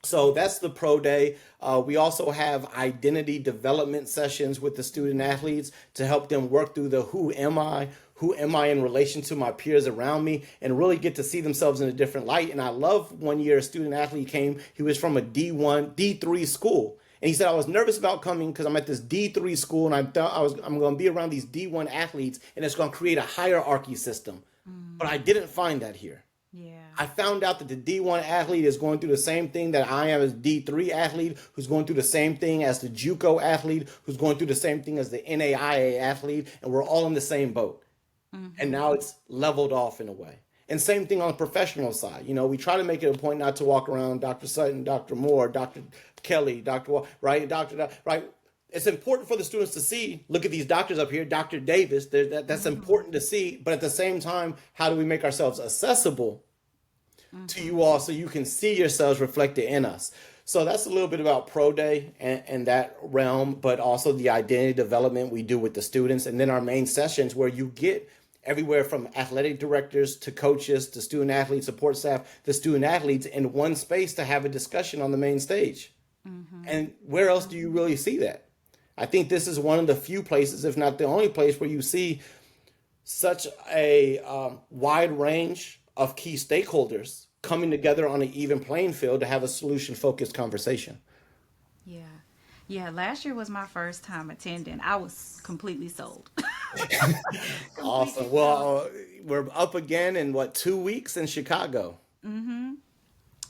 So that's the pro day. We also have identity development sessions with the student athletes to help them work through the who am I? Who am I in relation to my peers around me and really get to see themselves in a different light. And I love one year a student athlete came, he was from a D1, D3 school. And he said, I was nervous about coming because I'm at this D3 school and I thought I'm going to be around these D1 athletes and it's going to create a hierarchy system. But I didn't find that here. Yeah. I found out that the D1 athlete is going through the same thing that I am as D3 athlete, who's going through the same thing as the JUCO athlete, who's going through the same thing as the NAIA athlete, and we're all in the same boat. And now it's leveled off in a way. And same thing on the professional side. You know, we try to make it a point not to walk around Dr. Sutton, Dr. Moore, Dr. Kelly, Dr. Right, Dr. Right. It's important for the students to see, look at these doctors up here, Dr. Davis, that's important to see. But at the same time, how do we make ourselves accessible to you all so you can see yourselves reflected in us? So that's a little bit about Pro Day and that realm, but also the identity development we do with the students. And then our main sessions where you get everywhere from athletic directors to coaches to student athletes, support staff, to student athletes in one space to have a discussion on the main stage. And where else do you really see that? I think this is one of the few places, if not the only place, where you see such a wide range of key stakeholders coming together on an even playing field to have a solution-focused conversation. Yeah. Yeah. Last year was my first time attending. I was completely sold. Completely Awesome. sold. Well, we're up again in 2 weeks in Chicago.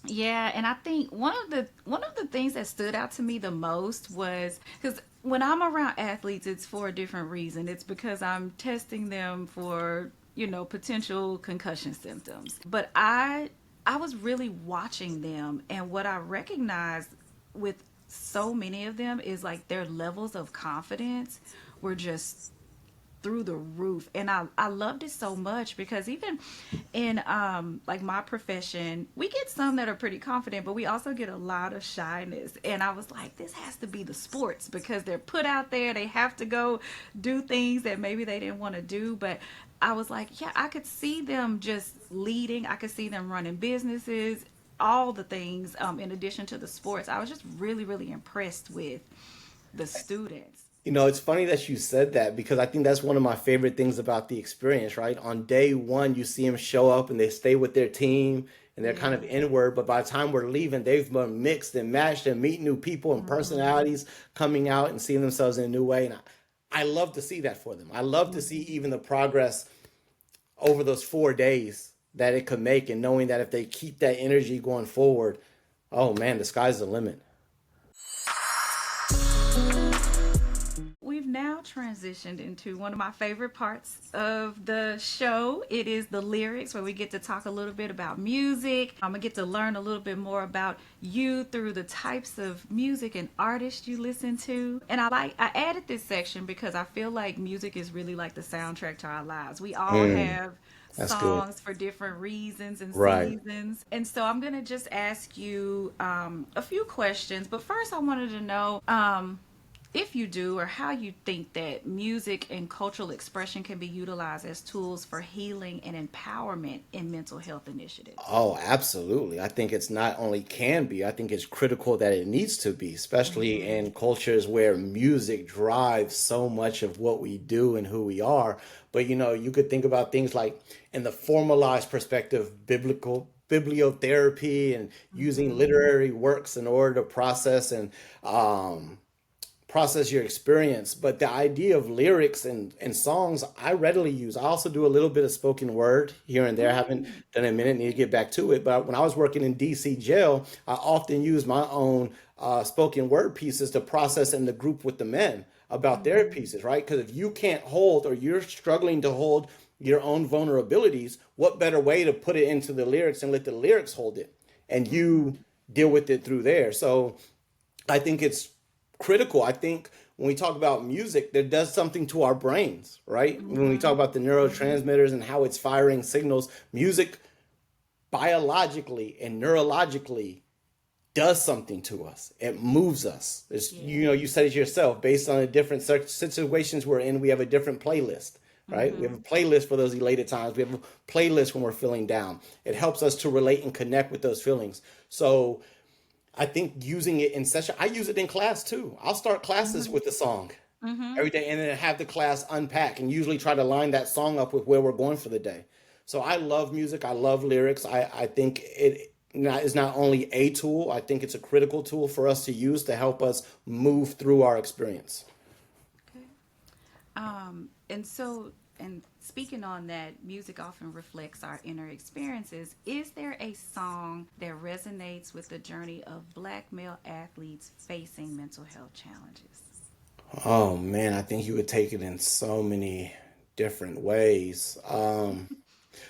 Yeah, and I think one of the things that stood out to me the most was because when I'm around athletes, it's for a different reason. It's because I'm testing them for potential concussion symptoms. But I was really watching them, and what I recognized with so many of them is like their levels of confidence were just through the roof. And I loved it so much because even in like my profession, we get some that are pretty confident, but we also get a lot of shyness. And I was like, this has to be the sports because they're put out there, they have to go do things that maybe they didn't want to do. But I was like, yeah, I could see them just leading, I could see them running businesses, all the things in addition to the sports. I was just really, really impressed with the students. It's funny that you said that because I think that's one of my favorite things about the experience, right? On day one, you see them show up and they stay with their team and they're kind Yeah. of inward. But by the time we're leaving, they've been mixed and matched and meet new people and personalities coming out and seeing themselves in a new way. And I love to see that for them. I love to see even the progress over those 4 days that it could make and knowing that if they keep that energy going forward, oh man, the sky's the limit. We've now transitioned into one of my favorite parts of the show. It is the lyrics, where we get to talk a little bit about music. I'm gonna get to learn a little bit more about you through the types of music and artists you listen to. And I added this section because I feel like music is really like the soundtrack to our lives. We all have That's good. songs for different reasons and Right. seasons. And so I'm going to just ask you a few questions. But first, I wanted to know if you do, or how you think that music and cultural expression can be utilized as tools for healing and empowerment in mental health initiatives. Oh, absolutely. I think it's not only can be, I think it's critical that it needs to be, especially in cultures where music drives so much of what we do and who we are. But you could think about things like in the formalized perspective, bibliotherapy and using literary works in order to process your experience. But the idea of lyrics and songs, I readily use. I also do a little bit of spoken word here and there. I haven't done it in a minute, need to get back to it. But when I was working in DC jail, I often used my own spoken word pieces to process in the group with the men about their pieces, right? Because if you can't hold or you're struggling to hold your own vulnerabilities, what better way to put it into the lyrics and let the lyrics hold it? And you deal with it through there. So I think it's critical. I think when we talk about music, that does something to our brains, right? When we talk Mm-hmm. about the Mm-hmm. neurotransmitters and how it's firing signals, music biologically and neurologically does something to us. It moves us. It's, Yeah. you said it yourself. Based on the different situations we're in, we have a different playlist, right? We have a Mm-hmm. playlist for those elated times. We have a playlist when we're feeling down. It helps us to relate and connect with those feelings. So I think using it in session, I use it in class too. I'll start classes Mm-hmm. with a song Mm-hmm. every day and then have the class unpack and usually try to line that song up with where we're going for the day. So I love music. I love lyrics. I think is not only a tool, I think it's a critical tool for us to use to help us move through our experience. Okay. And speaking on that, music often reflects our inner experiences. Is there a song that resonates with the journey of Black male athletes facing mental health challenges? Oh man, I think you would take it in so many different ways.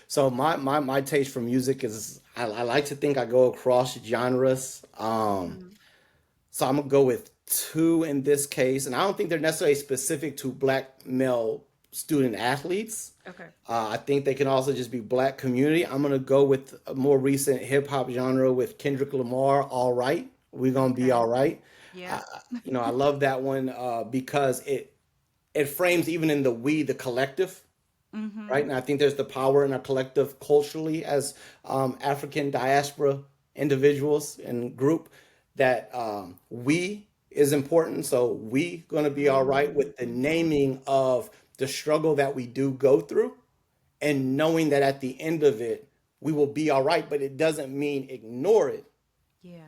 So my taste for music is I like to think I go across genres. Mm-hmm. So I'm gonna go with two in this case, and I don't think they're necessarily specific to black male student athletes. Okay. I think they can also just be black community. I'm gonna go with a more recent hip hop genre with Kendrick Lamar. All right, we're gonna be Okay. all right. Yep. I, I love that one because it frames even in the collective, right? Mm-hmm. And I think there's the power in our collective culturally as African diaspora individuals and group that we is important. So we going to be all right Mm-hmm. with the Mm-hmm. naming of the struggle that we do go through and knowing that at the end of it, we will be all right, but it doesn't mean ignore it. Yeah.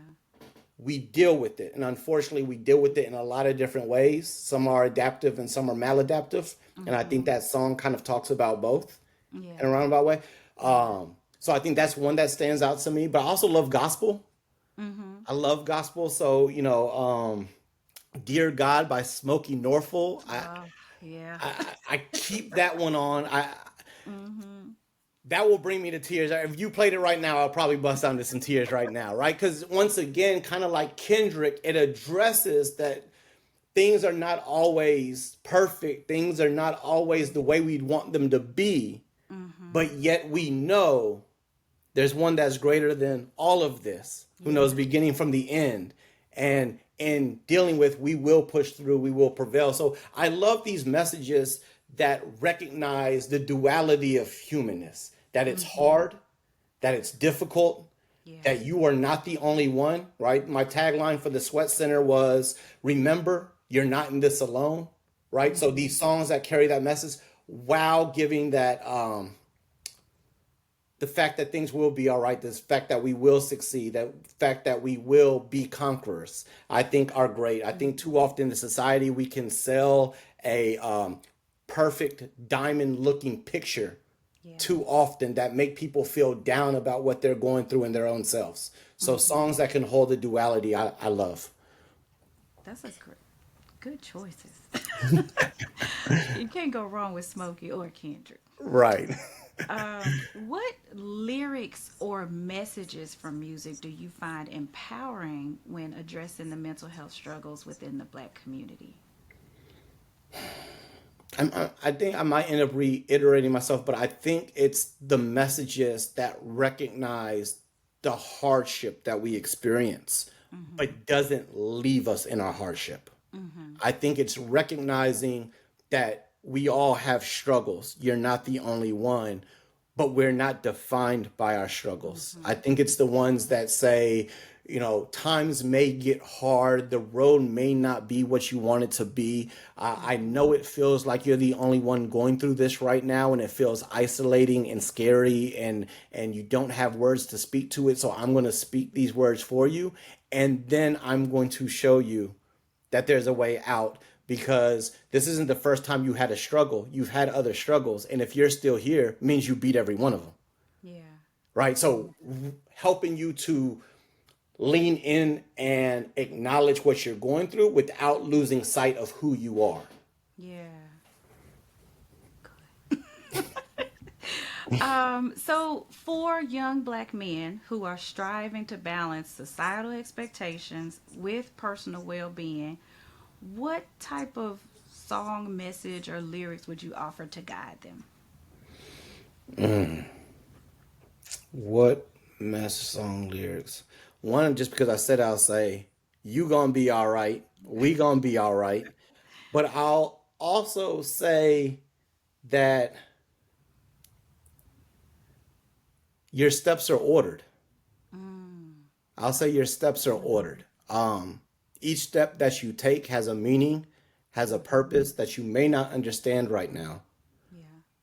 We deal with it. And unfortunately, we deal with it in a lot of different ways. Some are adaptive and some are maladaptive. And I think Mm-hmm. that song kind of talks about both in a Yeah. roundabout way. Yeah. So I think that's one that stands out to me. But I also love gospel. Mm-hmm. I love gospel. So, Dear God by Smokey Norfolk. Oh, yeah. I keep that one on. Mm-hmm. That will bring me to tears. If you played it right now, I'll probably bust out into some tears right now, right? Because once again, kind of like Kendrick, it addresses that things are not always perfect. Things are not always the way we'd want them to be. Mm-hmm. But yet we know there's one that's greater than all of this, who knows Yeah. beginning from the end. And in dealing with, we will push through, we will prevail. So I love these messages that recognize the duality of humanness, that it's Mm-hmm. hard, that it's difficult, Yeah. that you are not the only one, right? My tagline for the Sweat Center was remember, you're not in this alone, right? So Mm-hmm. these songs that carry that message while giving that the fact that things will be all right, the fact that we will succeed, the fact that we will be conquerors, I think are great. I think too Mm-hmm. often in society we can sell a perfect diamond looking picture Yeah. too often that make people feel down about what they're going through in their own selves. So Mm-hmm. songs that can hold the duality, I love. That's a good choices. You can't go wrong with Smokey or Kendrick. Right. What lyrics or messages from music do you find empowering when addressing the mental health struggles within the Black community? I think I might end up reiterating myself, but I think it's the messages that recognize the hardship that we experience, Mm-hmm. but doesn't leave us in our hardship. Mm-hmm. I think it's recognizing that we all have struggles. You're not the only one, but we're not defined by our struggles. I Mm-hmm. think it's the ones that say, times may get hard. The road may not be what you want it to be. I Mm-hmm. know it feels like you're the only one going through this right now, and it feels isolating and scary, and you don't have words to speak to it. So I'm going to speak these words for you, and then I'm going to show you that there's a way out because this isn't the first time you had a struggle. You've had other struggles. And if you're still here, means you beat every one of them. Yeah. Right. Yeah. So helping you to lean in and acknowledge what you're going through without losing sight of who you are. Yeah. Good. So for young black men who are striving to balance societal expectations with personal well-being, what type of song, message, or lyrics would you offer to guide them? What master song lyrics? One, just because I said I'll say, you gonna be all right. We gonna be all right. But I'll also say that your steps are ordered. Mm, I'll say your steps are ordered. Each step that you take has a meaning, has a purpose that you may not understand right now. yeah.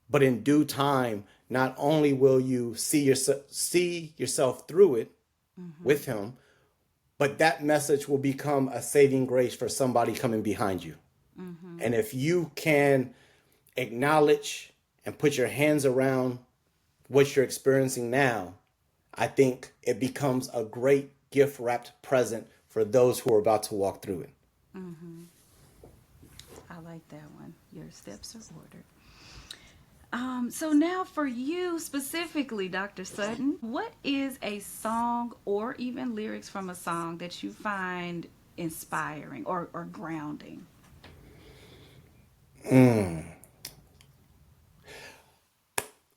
But in due time, not only will you see yourself through it Mm-hmm. with him, but that message will become a saving grace for somebody coming behind you. Mm-hmm. And if you can acknowledge and put your hands around what you're experiencing now, I think it becomes a great gift wrapped present for those who are about to walk through it. Mm-hmm. I like that one. Your steps are ordered. So now for you specifically, Dr. Sutton, what is a song or even lyrics from a song that you find inspiring or grounding?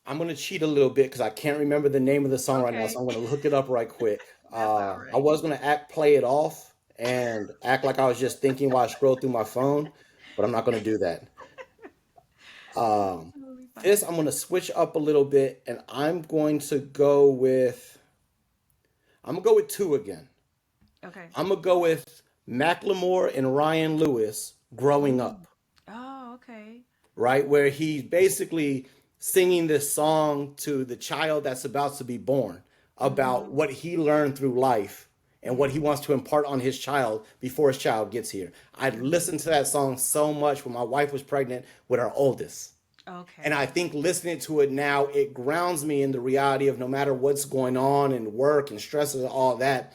I'm going to cheat a little bit because I can't remember the name of the song right now, so Okay, I'm going to look it up right quick. that's all I right. was going to play it off and act like I was just thinking while I scroll through my phone, but I'm not going to do that. That's Um, totally this fine. I'm going to switch up a little bit, and I'm gonna go with two again. Okay. I'm gonna go with Macklemore and Ryan Lewis, "Growing Mm. Up," Oh, okay. right, where he's basically singing this song to the child that's about to be born about Mm-hmm. what he learned through life and what he Yeah. wants to impart on his child before his child gets here. I Mm-hmm. listened to that song so much when my wife was pregnant with our oldest. And I Okay. think listening to it now, it grounds me in the reality of no matter what's going on in work and stresses and all that,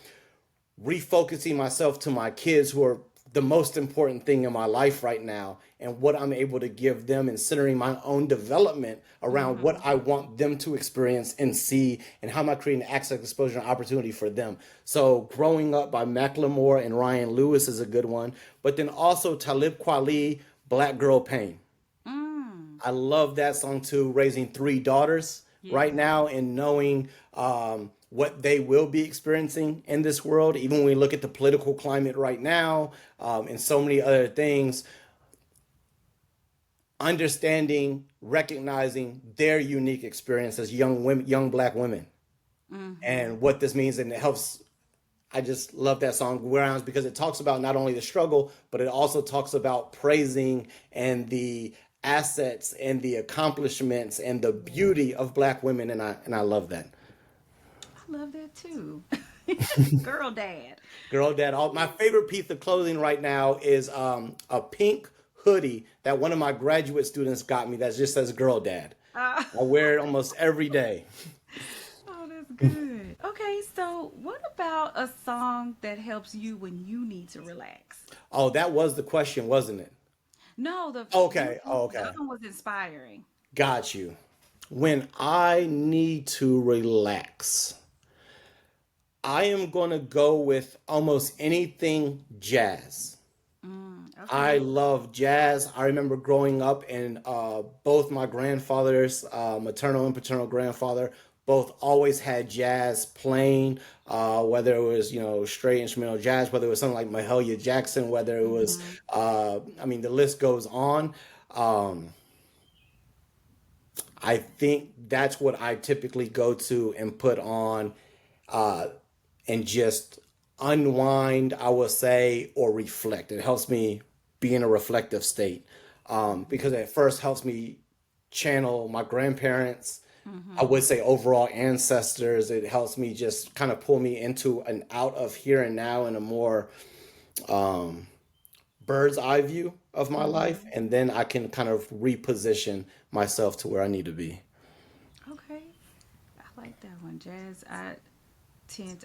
refocusing myself to my kids who are the most important thing in my life right now and what I'm able to give them and centering my own development around what Mm-hmm. I want them to experience and see and how am I creating access, exposure, and opportunity for them. So Growing Up by Macklemore and Ryan Lewis is a good one. But then also Talib Kweli, Black Girl Pain. Mm. I love that song too, raising three daughters right Yeah. now and knowing what they will be experiencing in this world, even when we look at the political climate right now and so many other things, understanding, recognizing their unique experience as young women, young black women, Mm-hmm. and what this means, and it helps. I just love that song Grounds because it talks about not only the struggle, but it also talks about praising and the assets and the accomplishments and the Yeah. beauty of black women, and I love that. I love that too. Girl dad. Girl dad, all my favorite piece of clothing right now is a pink hoodie that one of my graduate students got me that just says girl dad. Uh, I wear it almost every day. oh, that's good. Okay, so what about a song that helps you when you need to relax? Oh, that was the question, wasn't it? No, Okay, the okay. other one was inspiring. Got you. When I need to relax, I am going to go with almost anything jazz. Mm, I okay. love jazz. I remember growing up and both my grandfathers, maternal and paternal grandfather, both always had jazz playing, whether it was, straight instrumental jazz, whether it was something like Mahalia Jackson, whether it was, Mm-hmm. I mean, the list goes on. Um, I think that's what I typically go to and put on uh, and just unwind, I will say, or reflect. It helps me be in a reflective state because it first helps me channel my grandparents. I Mm-hmm. would say overall ancestors. It helps me just kind of pull me into an out of here and now in a more bird's eye view of my life. Mm-hmm. And then I can kind of reposition myself to where I need to be. Okay. I like that one. Jazz.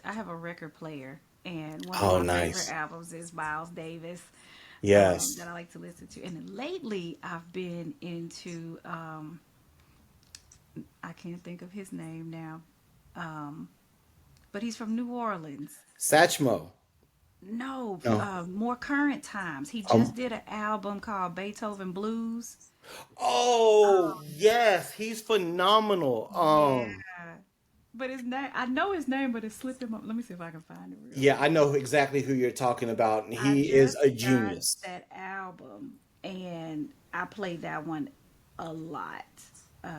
I have a record player, and one of Oh, my favorite nice. albums is Miles Davis, Yes. that I like to listen to. And lately, I've been into I can't think of his name now. Um, but he's from New Orleans. Satchmo. No, No. more current times. He just Um. did an album called Beethoven Blues. Oh yes, he's phenomenal. Yeah. But his name, I know his name, but it's slipping. Let me see if I can find it real Yeah, I quick. know exactly who you're talking about, and I he is just a got genius. that album and I played that one a lot. Uh,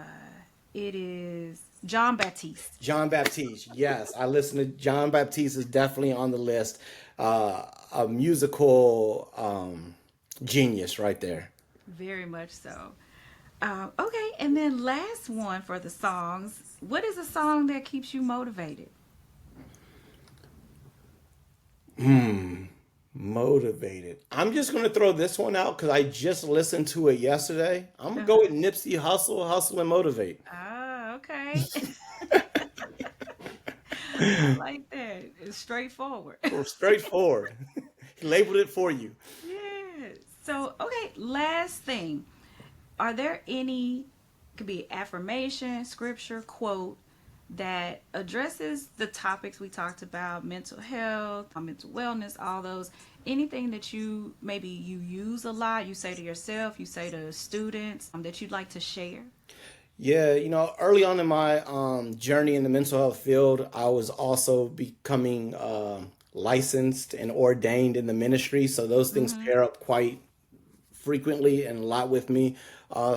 it is John Baptiste. John Baptiste. Yes, I listen to John Baptiste is definitely on the list. A musical genius right there. Very much so. Okay, and then last one for the songs. What is a song that keeps you motivated? Motivated. I'm just gonna throw this one out because I just listened to it yesterday. I'm gonna go Uh-huh. with Nipsey Hustle, Hustle and Motivate. Ah, okay. I like that. It's straightforward. Well, straightforward. He labeled it for you. Yeah. So, okay, last thing. Are there any, could be affirmation, scripture, quote, that addresses the topics we talked about, mental health, mental wellness, all those, anything that you maybe you use a lot, you say to yourself, you say to students, that you'd like to share? Yeah, early on in my journey in the mental health field, I was also becoming licensed and ordained in the ministry. So those things Mm-hmm. pair up quite frequently and a lot with me.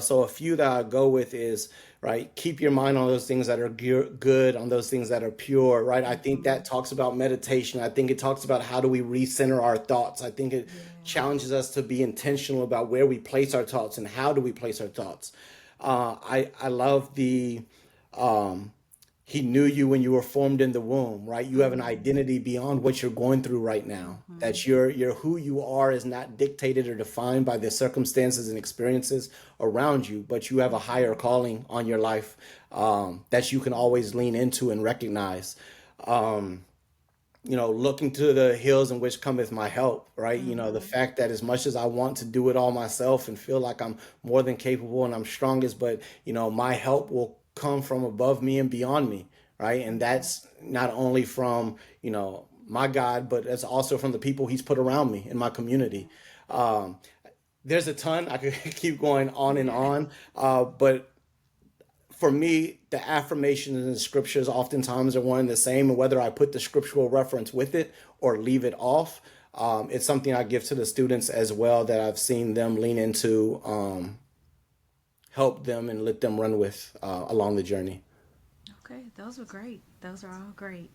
So a few that I go with is right. Keep your mind on those things that are good, on those things that are pure. Right. I think Mm-hmm. that talks about meditation. I think it talks about how do we recenter our thoughts. I think it Yeah. challenges us to be intentional about where we place our thoughts and how do we place our thoughts. I love the um, he knew you when you were formed in the womb, right? You have an Mm-hmm. identity beyond what you're going through right now. Mm-hmm. That you're who you are is not dictated or defined by the circumstances and experiences around you, but you have a higher Mm-hmm. calling on your life that you can always lean into and recognize. Um, looking to the hills in which cometh my help, right? The Mm-hmm. fact that as much as I want to do it all myself and feel like I'm more than capable and I'm strongest, but my help will come from above me and beyond me, right? And Mm-hmm. that's not only from, my God, but it's also from the people he's put around me in my community. Um, there's a ton I could keep going on and Yeah. on, but for me, the affirmations in the scriptures oftentimes are one and the same, and whether I put the scriptural reference with it or leave it off, it's something I give to the students as well that I've seen them lean into, help them and let them run with along the journey. Okay, those were great. Those are all great.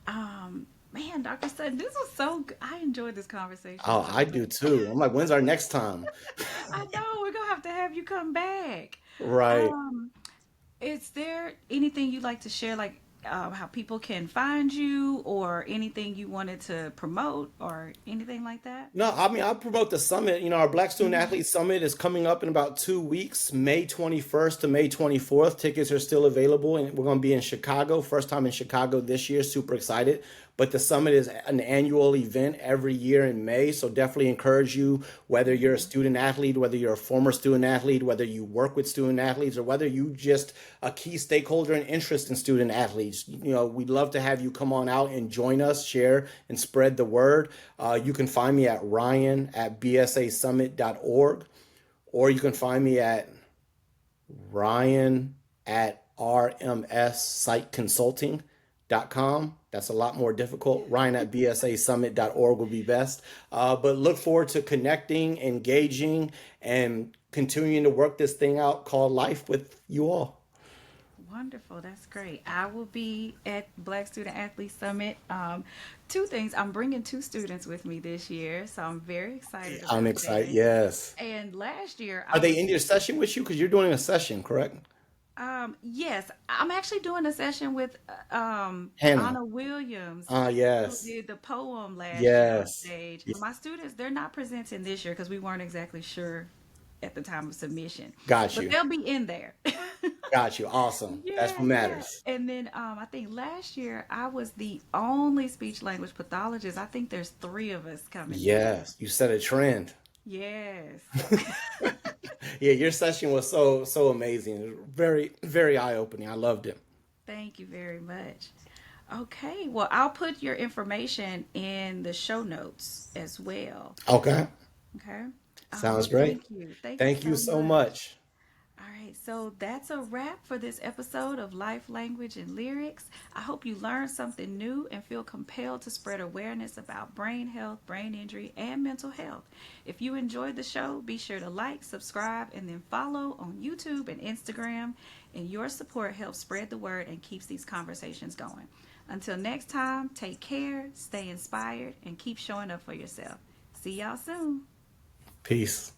Man, Dr. Sutton, this was so good. I enjoyed this conversation Oh, so I do much. too. I'm like, when's our next time? I know we're gonna have to have you come back. Right. Um, is there anything you'd like to share, like how people can find you, or anything you wanted to promote, or anything like that? No, I mean, I'll promote the summit. Our Black Student Mm-hmm. Athlete Summit is coming up in about 2 weeks, May 21st to May 24th. Tickets are still available, and we're going to be in Chicago. First time in Chicago this year. Super excited. But the summit is an annual event every year in May. So definitely encourage you, whether you're a Mm-hmm. student athlete, whether you're a former student athlete, whether you work with student athletes, or whether you just a key stakeholder and interest in student athletes. We'd love to have you come on out and join us, share, and spread the word. You can find me at ryan@bsasummit.org, or you can find me at ryan@rmssiteconsulting.com. That's a lot more difficult. Ryan@bsasummit.org would be best. But look forward to connecting, engaging, and continuing to work this thing out called life with you all. Wonderful. That's great. I will be at Black Student Athlete Summit. Two things. I'm bringing two students with me this year, so I'm very excited I'm about excited. that. Yes. And last year Are I they was, in your session with you? Because you're doing a session, correct? yes, I'm actually doing a session with Hannah. Anna Williams, who Yes. did the poem last year on Yes. stage. Yeah. My students, they're not presenting this year because we weren't exactly sure at the time of submission, Got but you. they'll be in there. Got you. Awesome. That's Yeah, what yeah. matters. And then I think last year I was the only speech language pathologist. I think there's three of us coming this year. Yes. You set a trend. Yes. Yeah, your session was so amazing. Very very eye opening. I loved it. Thank you very much. Okay, well, I'll put your information in the show notes as well. Okay, Okay. sounds Well, great. thank you. Thank you Thank you so so much. much. All right, so that's a wrap for this episode of Life, Language, and Lyrics. I hope you learned something new and feel compelled to spread awareness about brain health, brain injury, and mental health. If you enjoyed the show, be sure to like, subscribe, and then follow on YouTube and Instagram. And your support helps spread the word and keeps these conversations going. Until next time, take care, stay inspired, and keep showing up for yourself. See y'all soon. Peace.